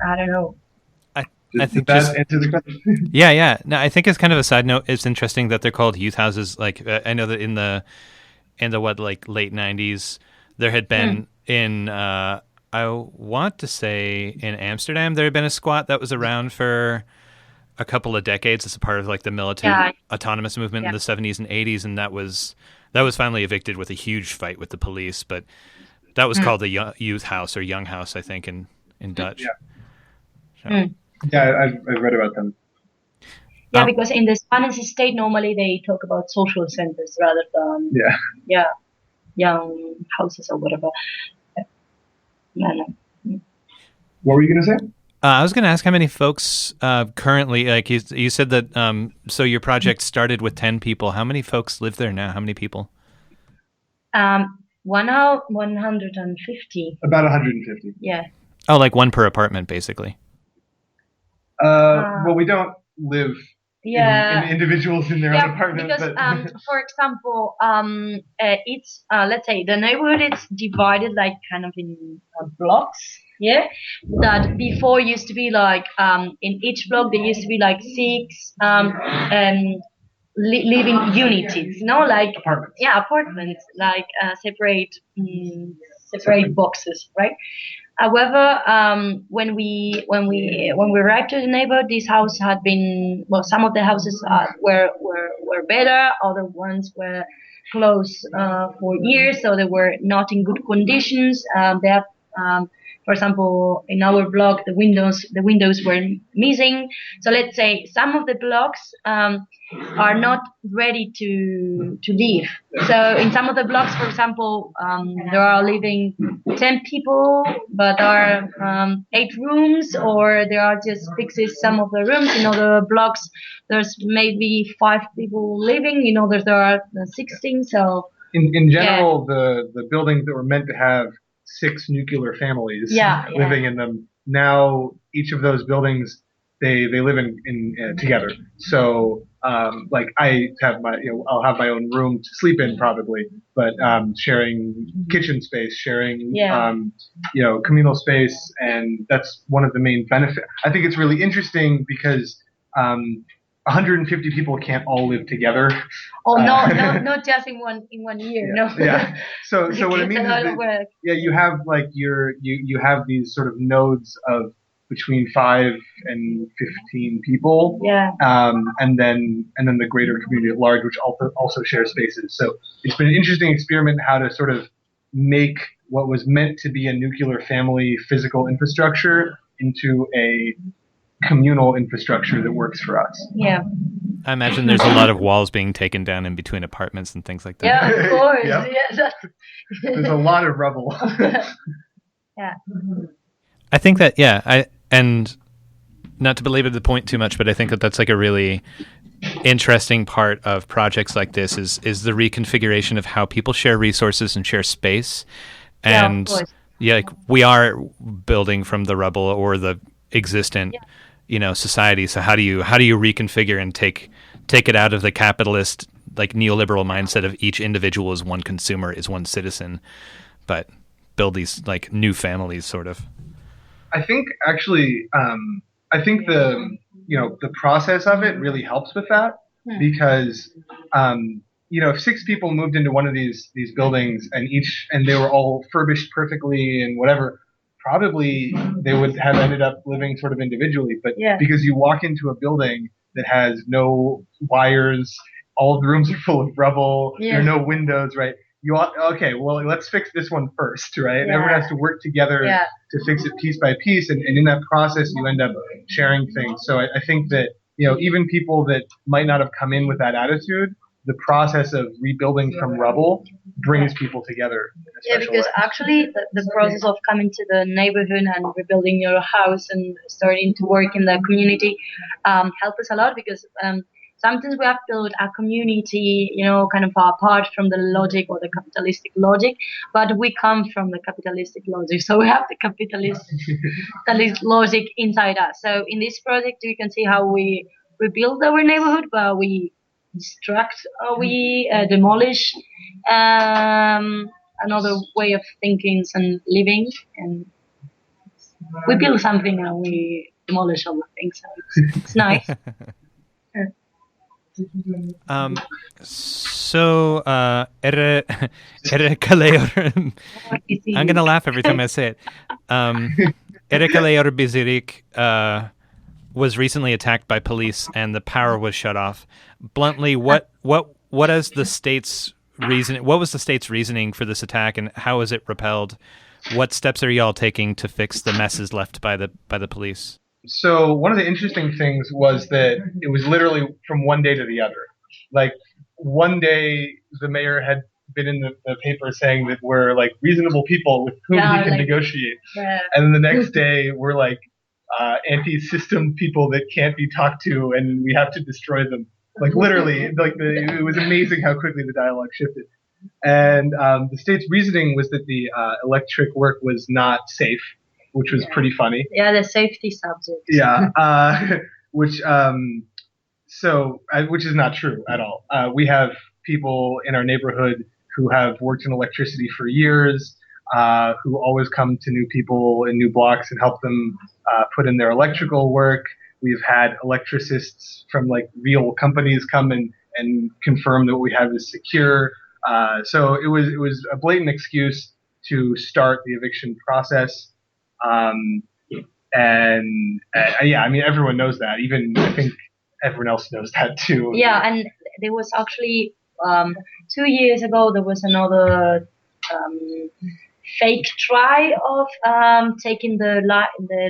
I don't know. I think that answer the question? Yeah. No, I think as kind of a side note, it's interesting that they're called youth houses. Like I know that in the late 90s, there had been in. I want to say in Amsterdam there had been a squat that was around for a couple of decades as a part of the militant autonomous movement in the 70s and 80s, and that was finally evicted with a huge fight with the police. But that was called the youth house or young house, I think, in Dutch. Yeah, I've read about them. Yeah, because in the Spanish state normally they talk about social centers rather than young houses or whatever. No. What were you going to say? I was going to ask how many folks currently, like you said that, so your project started with 10 people. How many folks live there now? How many people? 150. About 150. Yeah. Oh, like one per apartment, basically. Well, we don't live in individuals in their own apartment. Because, but for example, it's let's say the neighborhood is divided kind of in blocks. Yeah, that before used to be in each block there used to be 6 living units. Apartments. Yeah, apartments separate boxes, right? However, when we arrived to the neighborhood, this house had been some of the houses were better, other ones were closed for years, so they were not in good conditions. They have, for example, in our block, the windows were missing. So let's say some of the blocks are not ready to live. So in some of the blocks, for example, there are living 10 people, but there are 8 rooms, or there are just fixes some of the rooms. In other blocks, there's maybe 5 people living. In others, there are 16. So in general, the buildings that were meant to have 6 nuclear families living in them, now each of those buildings, they live in together. So like I have I'll have my own room to sleep in probably, but sharing kitchen space, sharing communal space, and that's one of the main benefits. I think it's really interesting because 150 people can't all live together. Oh no, not just in one year. Yeah, no. Yeah. So what I mean is that, you have like you have these sort of nodes of between 5 and 15 people. Yeah. And then the greater community at large, which also shares spaces. So it's been an interesting experiment how to sort of make what was meant to be a nuclear family physical infrastructure into a communal infrastructure that works for us. Yeah. I imagine there's a lot of walls being taken down in between apartments and things like that. Yeah, of course. Yep. Yeah. There's a lot of rubble. Yeah. I think that, and not to belabor the point too much, but I think that that's like a really interesting part of projects like this is the reconfiguration of how people share resources and share space. And like we are building from the rubble or the existent, society. So how do you reconfigure and take it out of the capitalist, like neoliberal mindset of each individual is one consumer, is one citizen, but build these like new families sort of? I think actually, the process of it really helps with that because, if 6 people moved into one of these buildings and they were all furbished perfectly and whatever, probably they would have ended up living sort of individually. But because you walk into a building that has no wires, all of the rooms are full of rubble, there are no windows, right? Let's fix this one first, right? And everyone has to work together to fix it piece by piece, and in that process, you end up sharing things. So I think that even people that might not have come in with that attitude, the process of rebuilding from rubble brings people together. In a special way. Actually, the process of coming to the neighborhood and rebuilding your house and starting to work in the community helped us a lot because. Sometimes we have built a community, kind of apart from the logic or the capitalistic logic, but we come from the capitalistic logic. So we have the capitalist logic inside us. So in this project, you can see how we rebuild our neighborhood, but we destruct or we demolish another way of thinking and living. And we build something and we demolish other things. So it's nice. So Errekaleor, I'm gonna laugh every time I say it. Errekaleor Bizirik was recently attacked by police and the power was shut off. Bluntly, what is the state's reason? What was the state's reasoning for this attack, and how is it repelled? What steps are y'all taking to fix the messes left by the police? So one of the interesting things was that it was literally from one day to the other. Like one day the mayor had been in the paper saying that we're like reasonable people with whom he can negotiate. Yeah. And then the next day we're like anti-system people that can't be talked to and we have to destroy them. Like literally, it was amazing how quickly the dialogue shifted. And the state's reasoning was that the electric work was not safe, which was pretty funny. Yeah, the safety subject. Yeah, which is not true at all. We have people in our neighborhood who have worked in electricity for years, who always come to new people in new blocks and help them put in their electrical work. We've had electricists from like real companies come and confirm that what we have is secure. So it was a blatant excuse to start the eviction process. I mean, everyone knows that. Even I think everyone else knows that too. Yeah, and there was actually 2 years ago there was another fake try of taking the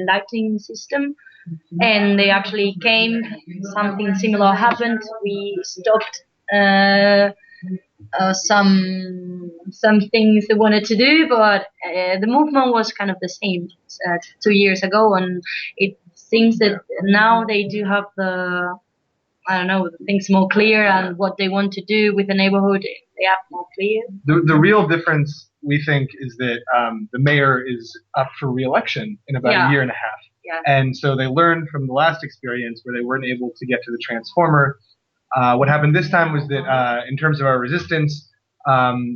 lighting system, and they actually came. Something similar happened. We stopped some things they wanted to do, but the movement was kind of the same 2 years ago, and it seems that now they do have things more clear and what they want to do with the neighborhood they have more clear. The real difference, we think, is that the mayor is up for re-election in about a year and a half. Yeah. And so they learned from the last experience where they weren't able to get to the transformer. What happened this time was that in terms of our resistance,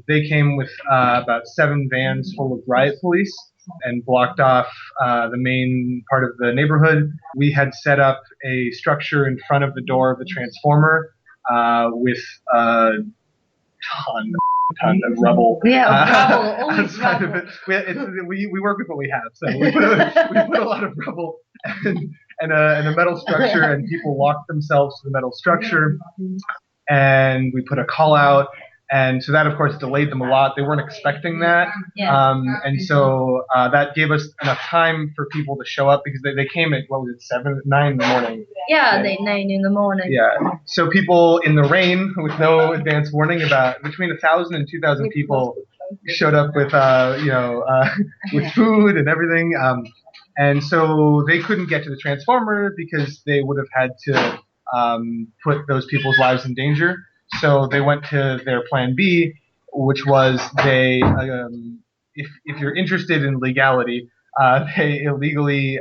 they came with about 7 vans full of riot police and blocked off the main part of the neighborhood. We had set up a structure in front of the door of the transformer with a ton of rubble. Rubble, always outside rubble. of it. We work with what we have, so we put a lot of rubble and a metal structure, and people locked themselves to the metal structure, and we put a call out. And so that, of course, delayed them a lot. They weren't expecting that. Yeah. And so that gave us enough time for people to show up because they came at, 9 in the morning? Yeah, 9 in the morning. Yeah. So people in the rain with no advance warning, about between 1,000 and 2,000 people showed up with, with food and everything. And so they couldn't get to the transformer because they would have had to put those people's lives in danger. So they went to their plan B, which was if you're interested in legality, they illegally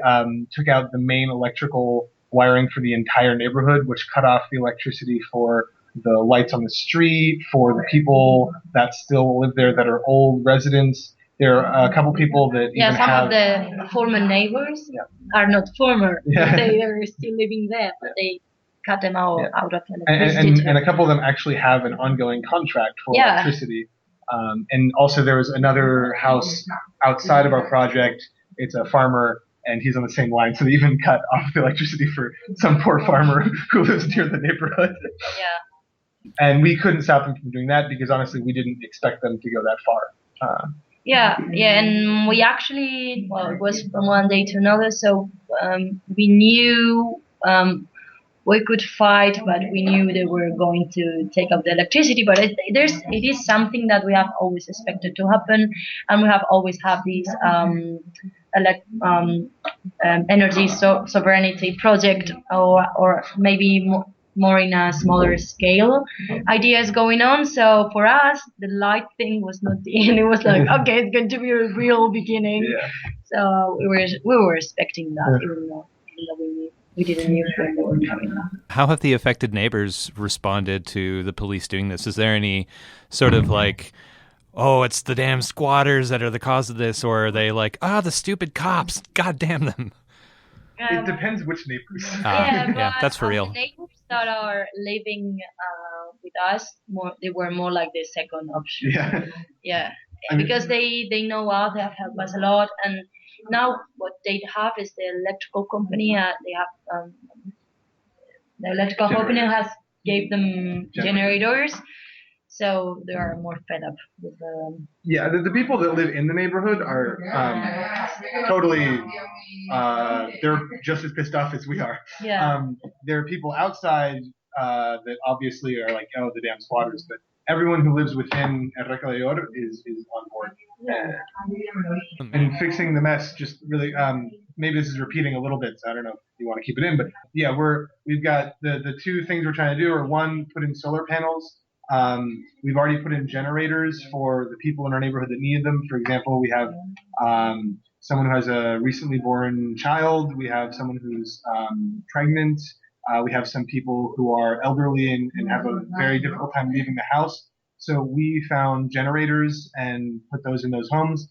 took out the main electrical wiring for the entire neighborhood, which cut off the electricity for the lights on the street, for the people that still live there that are old residents. There are a couple people that even some have... of the former neighbors are not former. Yeah. They are still living there, but they cut them out of electricity. And a couple of them actually have an ongoing contract for electricity. And also there was another house outside of our project. It's a farmer, and he's on the same line. So they even cut off the electricity for some poor farmer who lives near the neighborhood. Yeah. And we couldn't stop them from doing that because honestly we didn't expect them to go that far. And we actually, it was from one day to another, so we knew we could fight, but we knew they were going to take up the electricity. But it is something that we have always expected to happen, and we have always had this energy sovereignty project, or maybe more in a smaller scale ideas going on. So for us, the light thing was not the end. It was like, okay, it's going to be a real beginning. Yeah. So we were expecting that, even though we didn't knew when they were coming. How have the affected neighbors responded to the police doing this? Is there any sort of like, oh, it's the damn squatters that are the cause of this, or are they like, the stupid cops, god damn them? It depends which neighbors. That's for real. The neighbors that are living with us, they were more like the second option. Yeah. Because they know us, they have helped us a lot, and now what they have is the electrical company. They have the electrical company has gave them generators, so they are more fed up with the. Yeah, the people that live in the neighborhood are totally. They're just as pissed off as we are. Yeah. There are people outside that obviously are like, oh, the damn squatters, but everyone who lives within Errekaleor is on board. And fixing the mess, just really, maybe this is repeating a little bit, so I don't know if you want to keep it in, but yeah, we've got the two things we're trying to do are, one, put in solar panels. We've already put in generators for the people in our neighborhood that need them. For example, we have someone who has a recently born child. We have someone who's pregnant. We have some people who are elderly and have a very difficult time leaving the house. So we found generators and put those in those homes.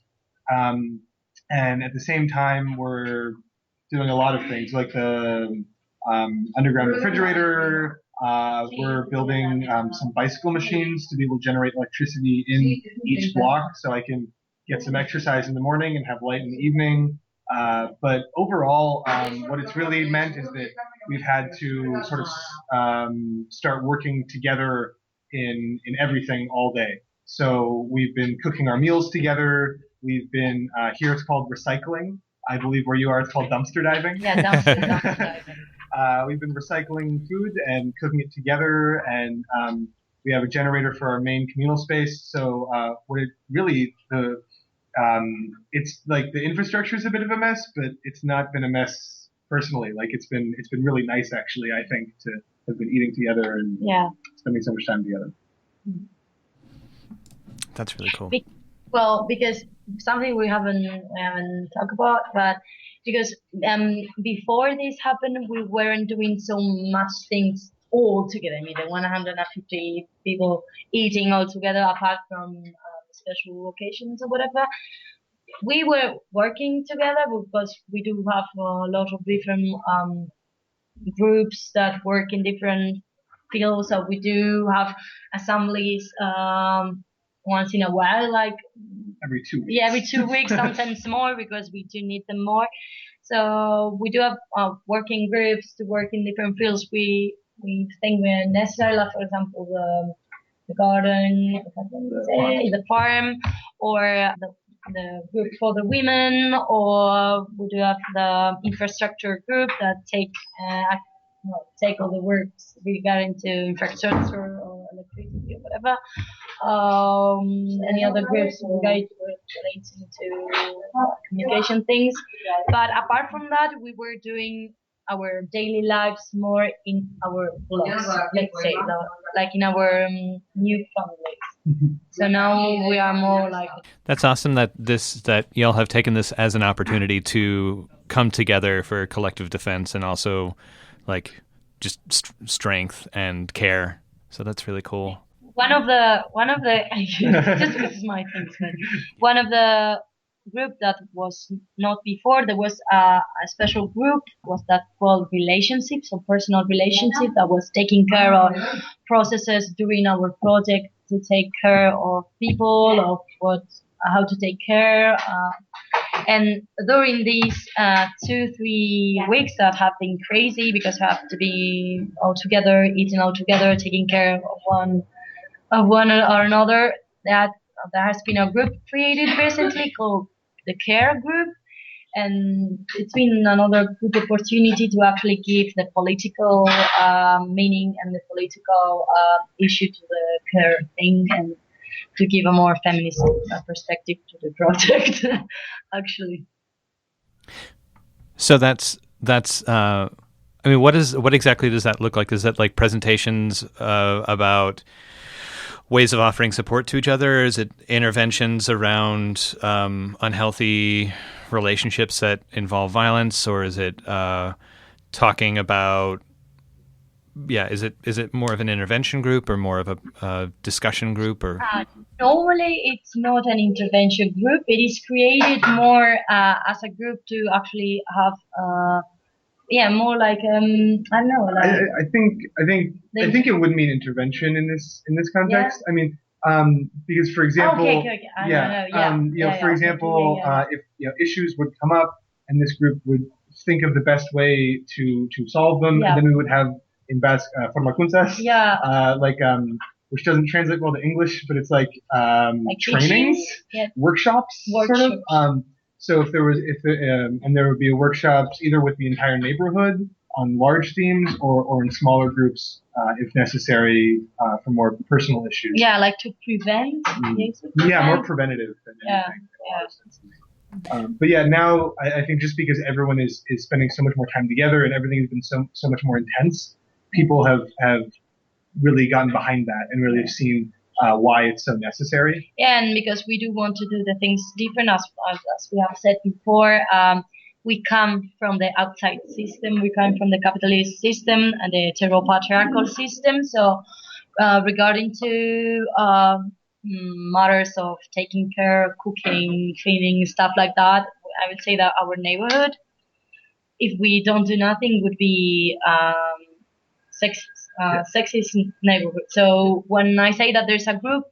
And at the same time, we're doing a lot of things like the underground refrigerator. We're building some bicycle machines to be able to generate electricity in each block, so I can get some exercise in the morning and have light in the evening. But overall, what it's really meant is that we've had to sort of start working together in everything all day. So we've been cooking our meals together. We've been, here it's called recycling. I believe where you are it's called dumpster diving. Yeah, dumpster diving. We've been recycling food and cooking it together, and we have a generator for our main communal space. So what it really, it's like the infrastructure is a bit of a mess, but it's not been a mess personally. Like it's been really nice actually, I think, to have been eating together and spending so much time together. That's really cool. Well, because something we haven't talked about, but because before this happened, we weren't doing so much things all together. I mean, the 150 people eating all together, apart from special occasions or whatever. We were working together because we do have a lot of different groups that work in different fields. So we do have assemblies once in a while, like Every 2 weeks. yeah, every 2 weeks, sometimes more because we do need them more. So we do have working groups to work in different fields. We think we're necessary, like for example the garden, the farm, or the group for the women, or we do have the infrastructure group that take all the works regarding to infrastructure or electricity or whatever. Any other groups relating to communication things. But apart from that, we were doing our daily lives more in our blogs, let's say, like in our new families. So now we are more like. That's awesome that y'all have taken this as an opportunity to come together for collective defense and also like just strength and care. So that's really cool. One of the just because it's my thing, one of the group that was not before, there was a special group was that called relationships or personal relationship that was taking care of processes during our project to take care of people, of how to take care, and during these 2-3 weeks that have been crazy because we have to be all together, eating all together, taking care of one or another, that there has been a group created recently called the Care Group, and it's been another good opportunity to actually give the political meaning and the political issue to the care thing, and to give a more feminist perspective to the project, actually. So that's. I mean, what exactly does that look like? Is that like presentations about ways of offering support to each other? Is it interventions around unhealthy relationships that involve violence, or is it talking about? Yeah, is it more of an intervention group or more of a discussion group? Or normally it's not an intervention group. It is created more as a group to actually have. More like I don't know. Like, I think it would mean intervention in this context. Yeah. I mean, because for example, for example, if issues would come up and this group would think of the best way to solve them, and then we would have in Basque formakunzas, which doesn't translate well to English, but it's like trainings, workshops, sort of. So if there would be workshops either with the entire neighborhood on large themes or in smaller groups if necessary for more personal issues. Yeah, like to prevent. Yeah, more preventative than anything. But yeah, now I think just because everyone is spending so much more time together and everything has been so much more intense, people have really gotten behind that and really have seen why it's so necessary. And because we do want to do the things different, as we have said before, we come from the outside system. We come from the capitalist system and the heteropatriarchal system. So regarding to matters of taking care, cooking, cleaning, stuff like that, I would say that our neighborhood, if we don't do nothing, would be sexist neighborhood. So when I say that there's a group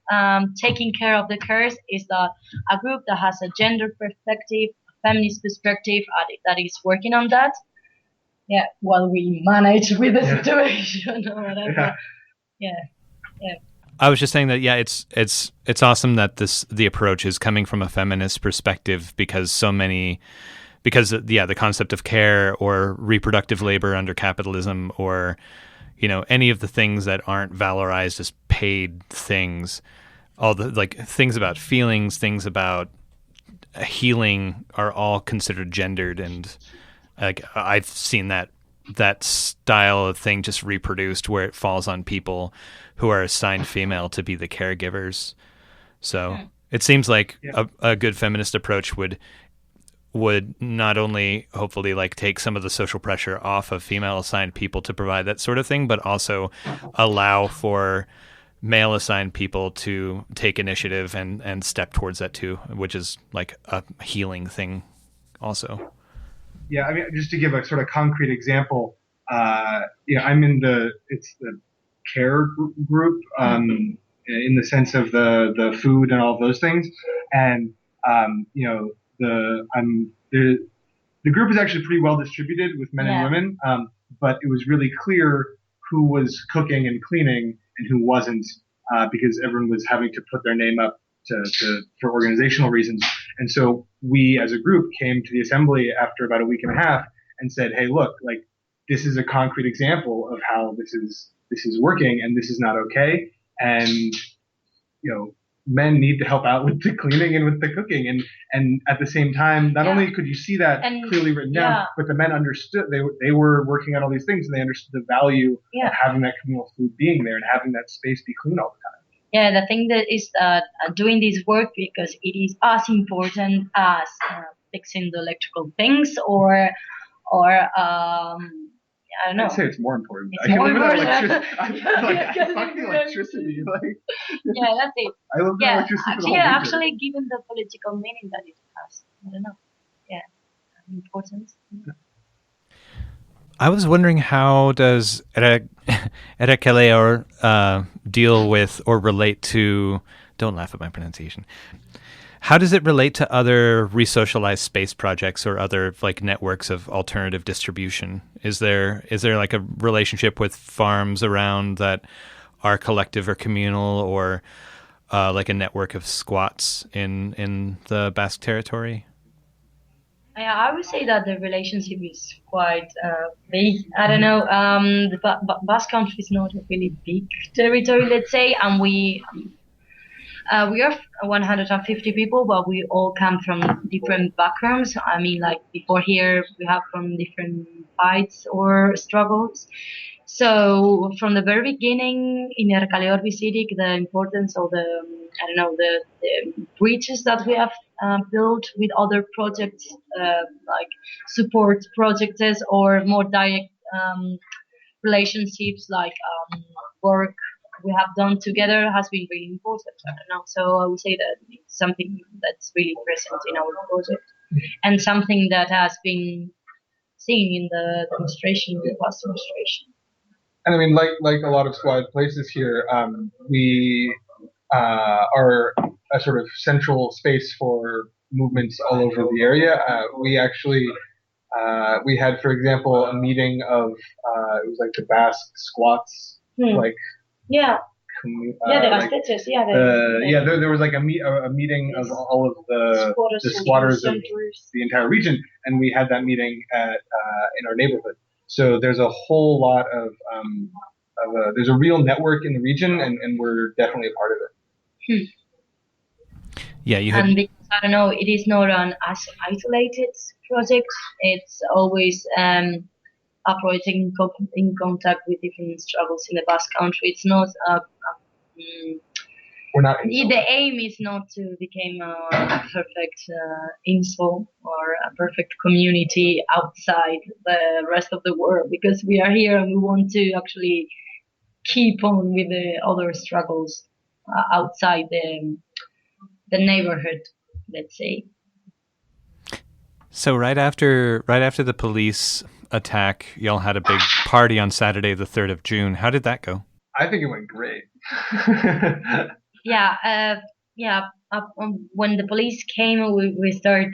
taking care of the cares, is that a group that has a gender perspective, a feminist perspective, that is working on that. Yeah, while we manage with the situation or whatever. Yeah. I was just saying that it's awesome that the approach is coming from a feminist perspective because the concept of care or reproductive labor under capitalism or any of the things that aren't valorized as paid things, all the things about feelings, things about healing are all considered gendered, and I've seen that style of thing just reproduced where it falls on people who are assigned female to be the caregivers. So it seems like Yeah. a good feminist approach would not only hopefully like take some of the social pressure off of female assigned people to provide that sort of thing, but also allow for male assigned people to take initiative and step towards that too, which is like a healing thing also. Yeah, I mean, just to give a sort of concrete example, I'm in the care group, in the sense of the food and all those things, and the group is actually pretty well distributed with men and women, but it was really clear who was cooking and cleaning and who wasn't, because everyone was having to put their name up for organizational reasons. And so we as a group came to the assembly after about a week and a half and said, hey, look, like this is a concrete example of how this is working and this is not okay. And, men need to help out with the cleaning and with the cooking. And at the same time, not only could you see that clearly written down, but the men understood they were working on all these things and they understood the value of having that communal food being there and having that space be clean all the time. Yeah, the thing that is doing this work because it is as important as fixing the electrical things or I don't know. I'd say it's more important. It's more important. I fucking electricity. Yeah, that's it. I love the electricity. Actually, given the political meaning that it has, I don't know. Yeah, important. I was wondering, how does Errekaleor deal with or relate to, don't laugh at my pronunciation, how does it relate to other resocialized space projects or other like networks of alternative distribution? Is there like a relationship with farms around that are collective or communal, or like a network of squats in the Basque territory? Yeah, I would say that the relationship is quite big. I don't know. The Basque Country is not a really big territory, let's say, and we are 150 people, but we all come from different backgrounds. I mean, like before here, we have from different fights or struggles. So from the very beginning in Errekaleor Bizirik, the importance of the bridges that we have built with other projects, like support projects or more direct relationships, like work we have done together, has been really important. I don't know. So I would say that it's something that's really present in our project and something that has been seen in the demonstration, the past demonstration. And I mean, like a lot of squad places here, we are a sort of central space for movements all over the area. We actually we had, for example, a meeting of it was like the Basque squats, like the Basquetes, there was like a meeting of all of the squatters of the entire region, and we had that meeting in our neighborhood. So there's a whole lot of there's a real network in the region, and we're definitely a part of it. Yeah, you had. And because, I don't know, it is not an isolated project. It's always operating in contact with different struggles in the Basque Country. It's not. We're not. The aim is not to become a perfect insult or a perfect community outside the rest of the world, because we are here and we want to actually keep on with the other struggles outside the neighborhood, let's say. So right after the police attack, y'all had a big party on Saturday, the 3rd of June. How did that go? I think it went great. When the police came, we started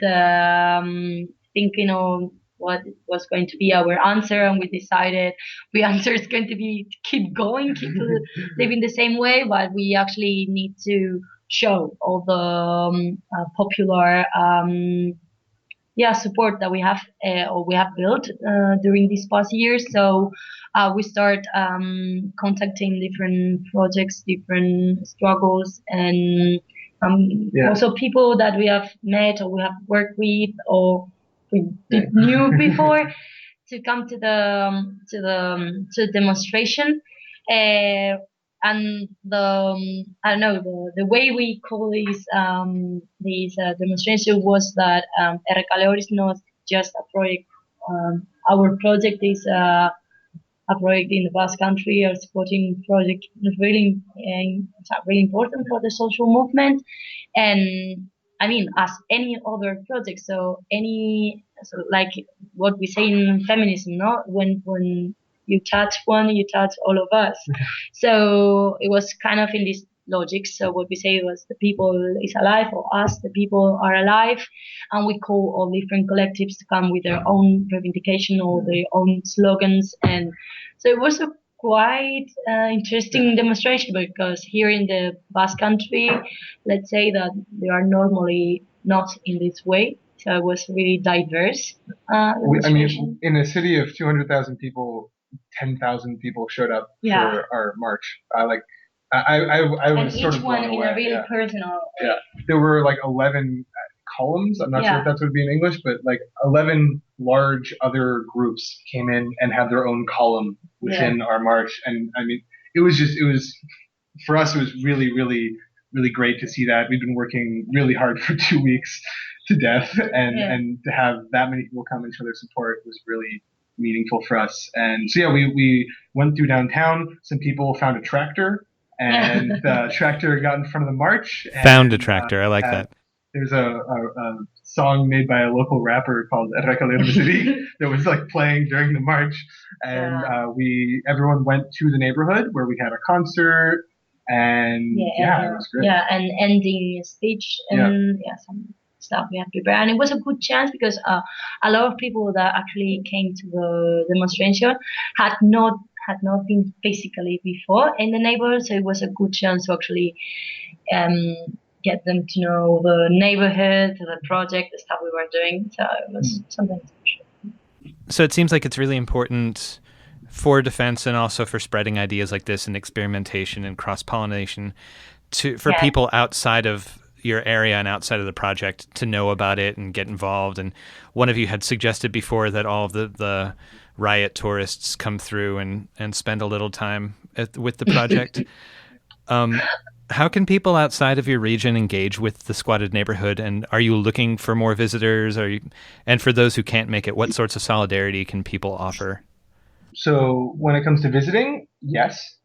thinking of what was going to be our answer, and we decided the answer is going to be keep going, keep living the same way, but we actually need to show all the popular support that we have or we have built during these past years. So we start contacting different projects, different struggles, and also people that we have met or we have worked with or we knew before to come to the demonstration. and the I don't know, the way we call these demonstration was that Errekaleor is not just a project. Our project is a project in the Basque Country, a supporting project, really, it's really important for the social movement. And I mean, as any other project, like what we say in feminism, no? When you touch one, you touch all of us. So it was kind of in this logic. So what we say was the people is alive, or us, the people are alive, and we call all different collectives to come with their own reivindication or their own slogans. And so it was a quite interesting demonstration, because here in the Basque Country, let's say that they are normally not in this way. So it was really diverse. In a city of 200,000 people, 10,000 people showed up for our march. I was sort of blown away. In a really personal way. Yeah, there were like 11 columns. I'm not sure if that's what would be in English, but like 11 large other groups came in and had their own column within our march. And I mean, it was for us, it was really, really, really great to see that. We've been working really hard for 2 weeks to death, and to have that many people come and show their support was really meaningful for us. And so we went through downtown. Some people found a tractor, and the tractor got in front of the march. Found a tractor. I like that. There's a song made by a local rapper called Errekaleor Bizirik that was like playing during the march, and everyone went to the neighborhood where we had a concert, and it was great. Yeah, and ending speech and some stuff we had prepared, and it was a good chance because a lot of people that actually came to the demonstration had not been physically before in the neighborhood, so it was a good chance to actually get them to know the neighborhood, the project, the stuff we were doing. So it was something special. So it seems like it's really important for defense and also for spreading ideas like this and experimentation and cross-pollination for people outside of your area and outside of the project to know about it and get involved. And one of you had suggested before that all of the riot tourists come through and spend a little time with the project. How can people outside of your region engage with the squatted neighborhood? And are you looking for more visitors? And for those who can't make it, what sorts of solidarity can people offer? So when it comes to visiting, yes,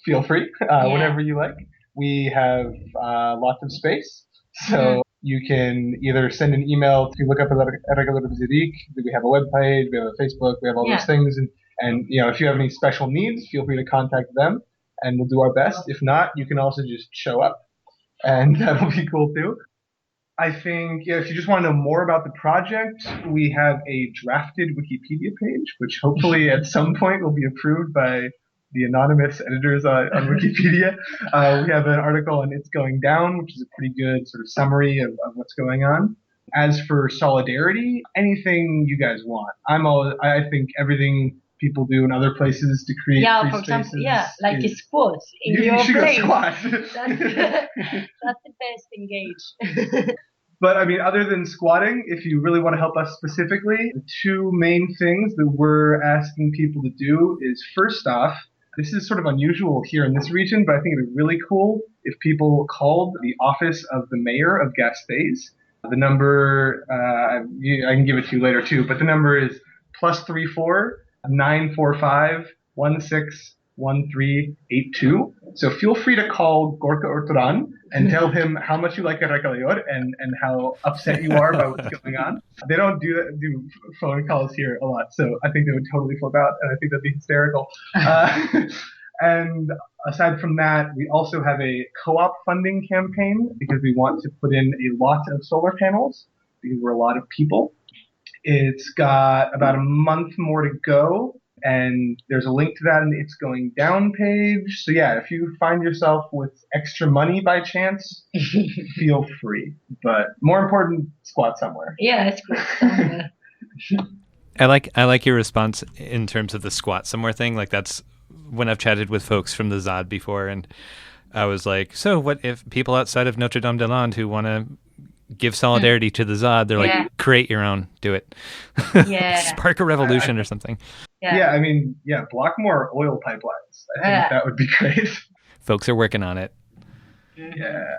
feel free whenever you like. We have lots of space. So you can either send an email to look up Errekaleor Bizirik. We have a webpage, we have a Facebook, we have all those things. And if you have any special needs, feel free to contact them, and we'll do our best. If not, you can also just show up, and that'll be cool too. I think if you just want to know more about the project, we have a drafted Wikipedia page, which hopefully at some point will be approved by the anonymous editors on Wikipedia. We have an article on It's Going Down, which is a pretty good sort of summary of what's going on. As for solidarity, anything you guys want. I think everything people do in other places to create free for example, spaces. like a squat in your should place. Go squat. That's the best engage. But I mean, other than squatting, if you really want to help us specifically, the two main things that we're asking people to do is, first off, this is sort of unusual here in this region, but I think it'd be really cool if people called the office of the mayor of Gaspés. The number, I can give it to you later too, but the number is +34 945 161382. So feel free to call Gorka Orturan and tell him how much you like Errekaleor and how upset you are by what's going on. They don't do phone calls here a lot, so I think they would totally flip out, and I think that'd be hysterical. And aside from that, we also have a co-op funding campaign because we want to put in a lot of solar panels because we're a lot of people. It's got about a month more to go, and there's a link to that in the It's Going Down page. So yeah, if you find yourself with extra money by chance, feel free. But more important, squat somewhere. Yeah, it's squat somewhere. I like your response in terms of the squat somewhere thing. Like that's when I've chatted with folks from the ZAD before, and I was like, so what if people outside of Notre Dame des Landes who want to give solidarity to the ZAD, they're like, create your own, do it. Spark a revolution or something. I mean, block more oil pipelines. I think that would be great. Folks are working on it. Yeah.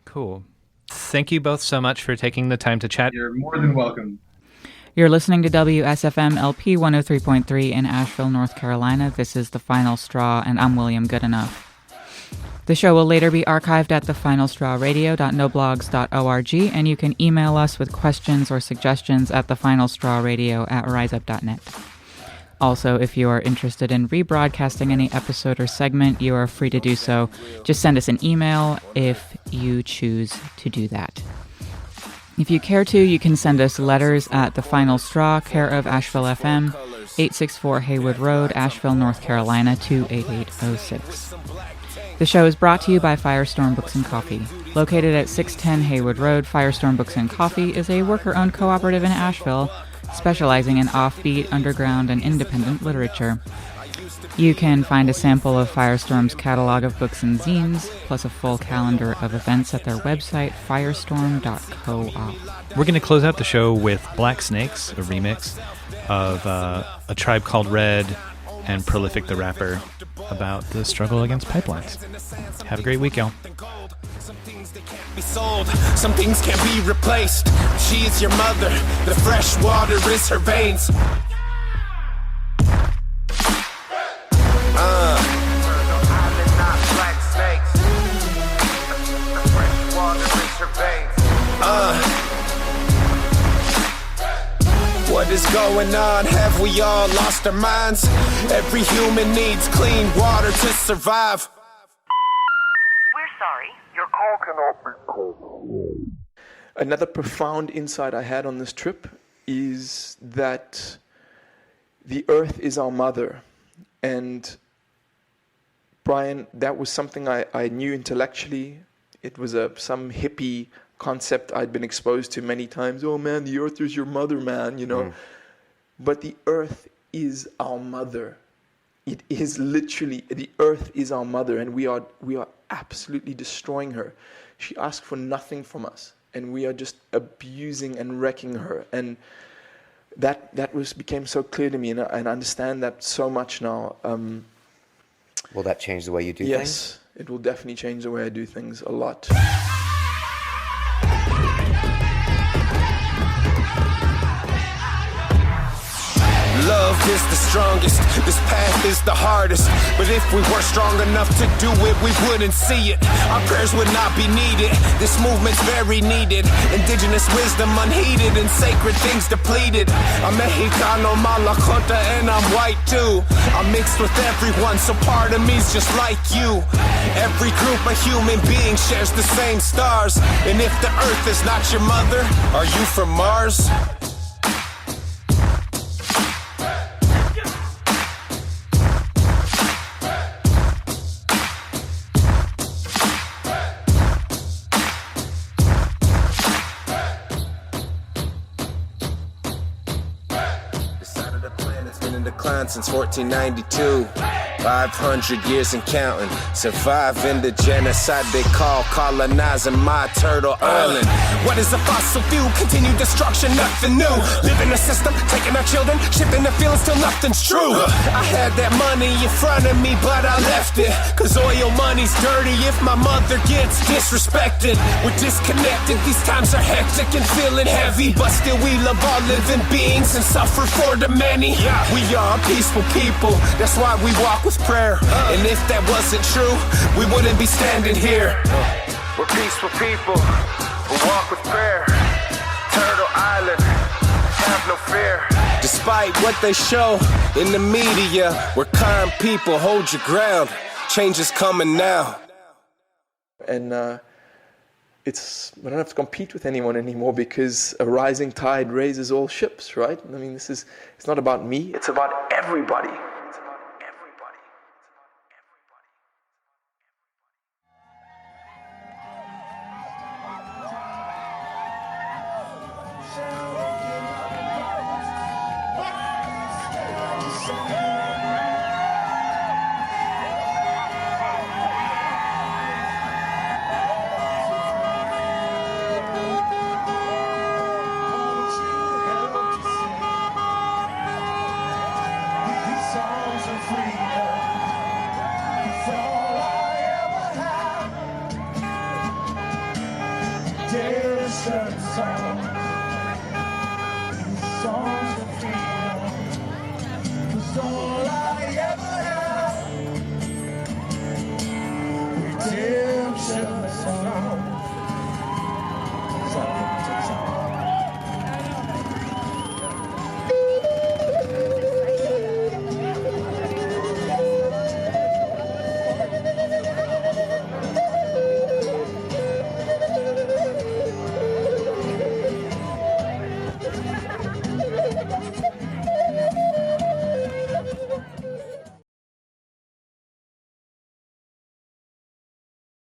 Cool. Thank you both so much for taking the time to chat. You're more than welcome. You're listening to WSFM LP 103.3 in Asheville, North Carolina. This is The Final Straw, and I'm William Goodenough. The show will later be archived at thefinalstrawradio.noblogs.org, and you can email us with questions or suggestions at thefinalstrawradio@riseup.net. Also, if you are interested in rebroadcasting any episode or segment, you are free to do so. Just send us an email if you choose to do that. If you care to, you can send us letters at The Final Straw, care of Asheville FM, 864 Haywood Road, Asheville, North Carolina, 28806. The show is brought to you by Firestorm Books and Coffee. Located at 610 Haywood Road, Firestorm Books and Coffee is a worker-owned cooperative in Asheville, specializing in offbeat, underground, and independent literature. You can find a sample of Firestorm's catalog of books and zines, plus a full calendar of events at their website, firestorm.coop. We're going to close out the show with Black Snakes, a remix of A Tribe Called Red and Prolific the Rapper about the struggle against pipelines. Have a great week, y'all. Some things they can't be sold, some things can't be replaced. She is your mother, the fresh water is her veins. What is going on? Have we all lost our minds? Every human needs clean water to survive. We're sorry. Your call cannot be called. Another profound insight I had on this trip is that the earth is our mother. And Brian, that was something I knew intellectually. It was some hippie concept I'd been exposed to many times. Oh man, the earth is your mother, man, you know. But the earth is our mother. It is literally, the earth is our mother, and we are absolutely destroying her. She asked for nothing from us, and we are just abusing and wrecking her. And that became so clear to me, and I understand that so much now. Will that change the way you do things? Yes, it will definitely change the way I do things a lot. Love is the strongest, this path is the hardest. But if we were strong enough to do it, we wouldn't see it. Our prayers would not be needed, this movement's very needed. Indigenous wisdom unheeded and sacred things depleted. I'm Mexicano, Malacota, and I'm white too. I'm mixed with everyone, so part of me's just like you. Every group of human beings shares the same stars. And if the earth is not your mother, are you from Mars? Since 1492, 500 years and counting. Surviving the genocide they call colonizing my turtle island. What is a fossil fuel? Continued destruction, nothing new. Live in a system, taking our children, shipping the feelings till nothing's true. I had that money in front of me, but I left it. Cause oil money's dirty if my mother gets disrespected. We're disconnected, these times are hectic and feeling heavy. But still we love all living beings and suffer for the many. We are peaceful people, that's why we walk with prayer. And if that wasn't true, we wouldn't be standing here. We're peaceful people, we walk with prayer. Turtle Island, have no fear. Despite what they show in the media, we're kind people, hold your ground. Change is coming now. And I don't have to compete with anyone anymore because a rising tide raises all ships, right? I mean, it's not about me, it's about everybody.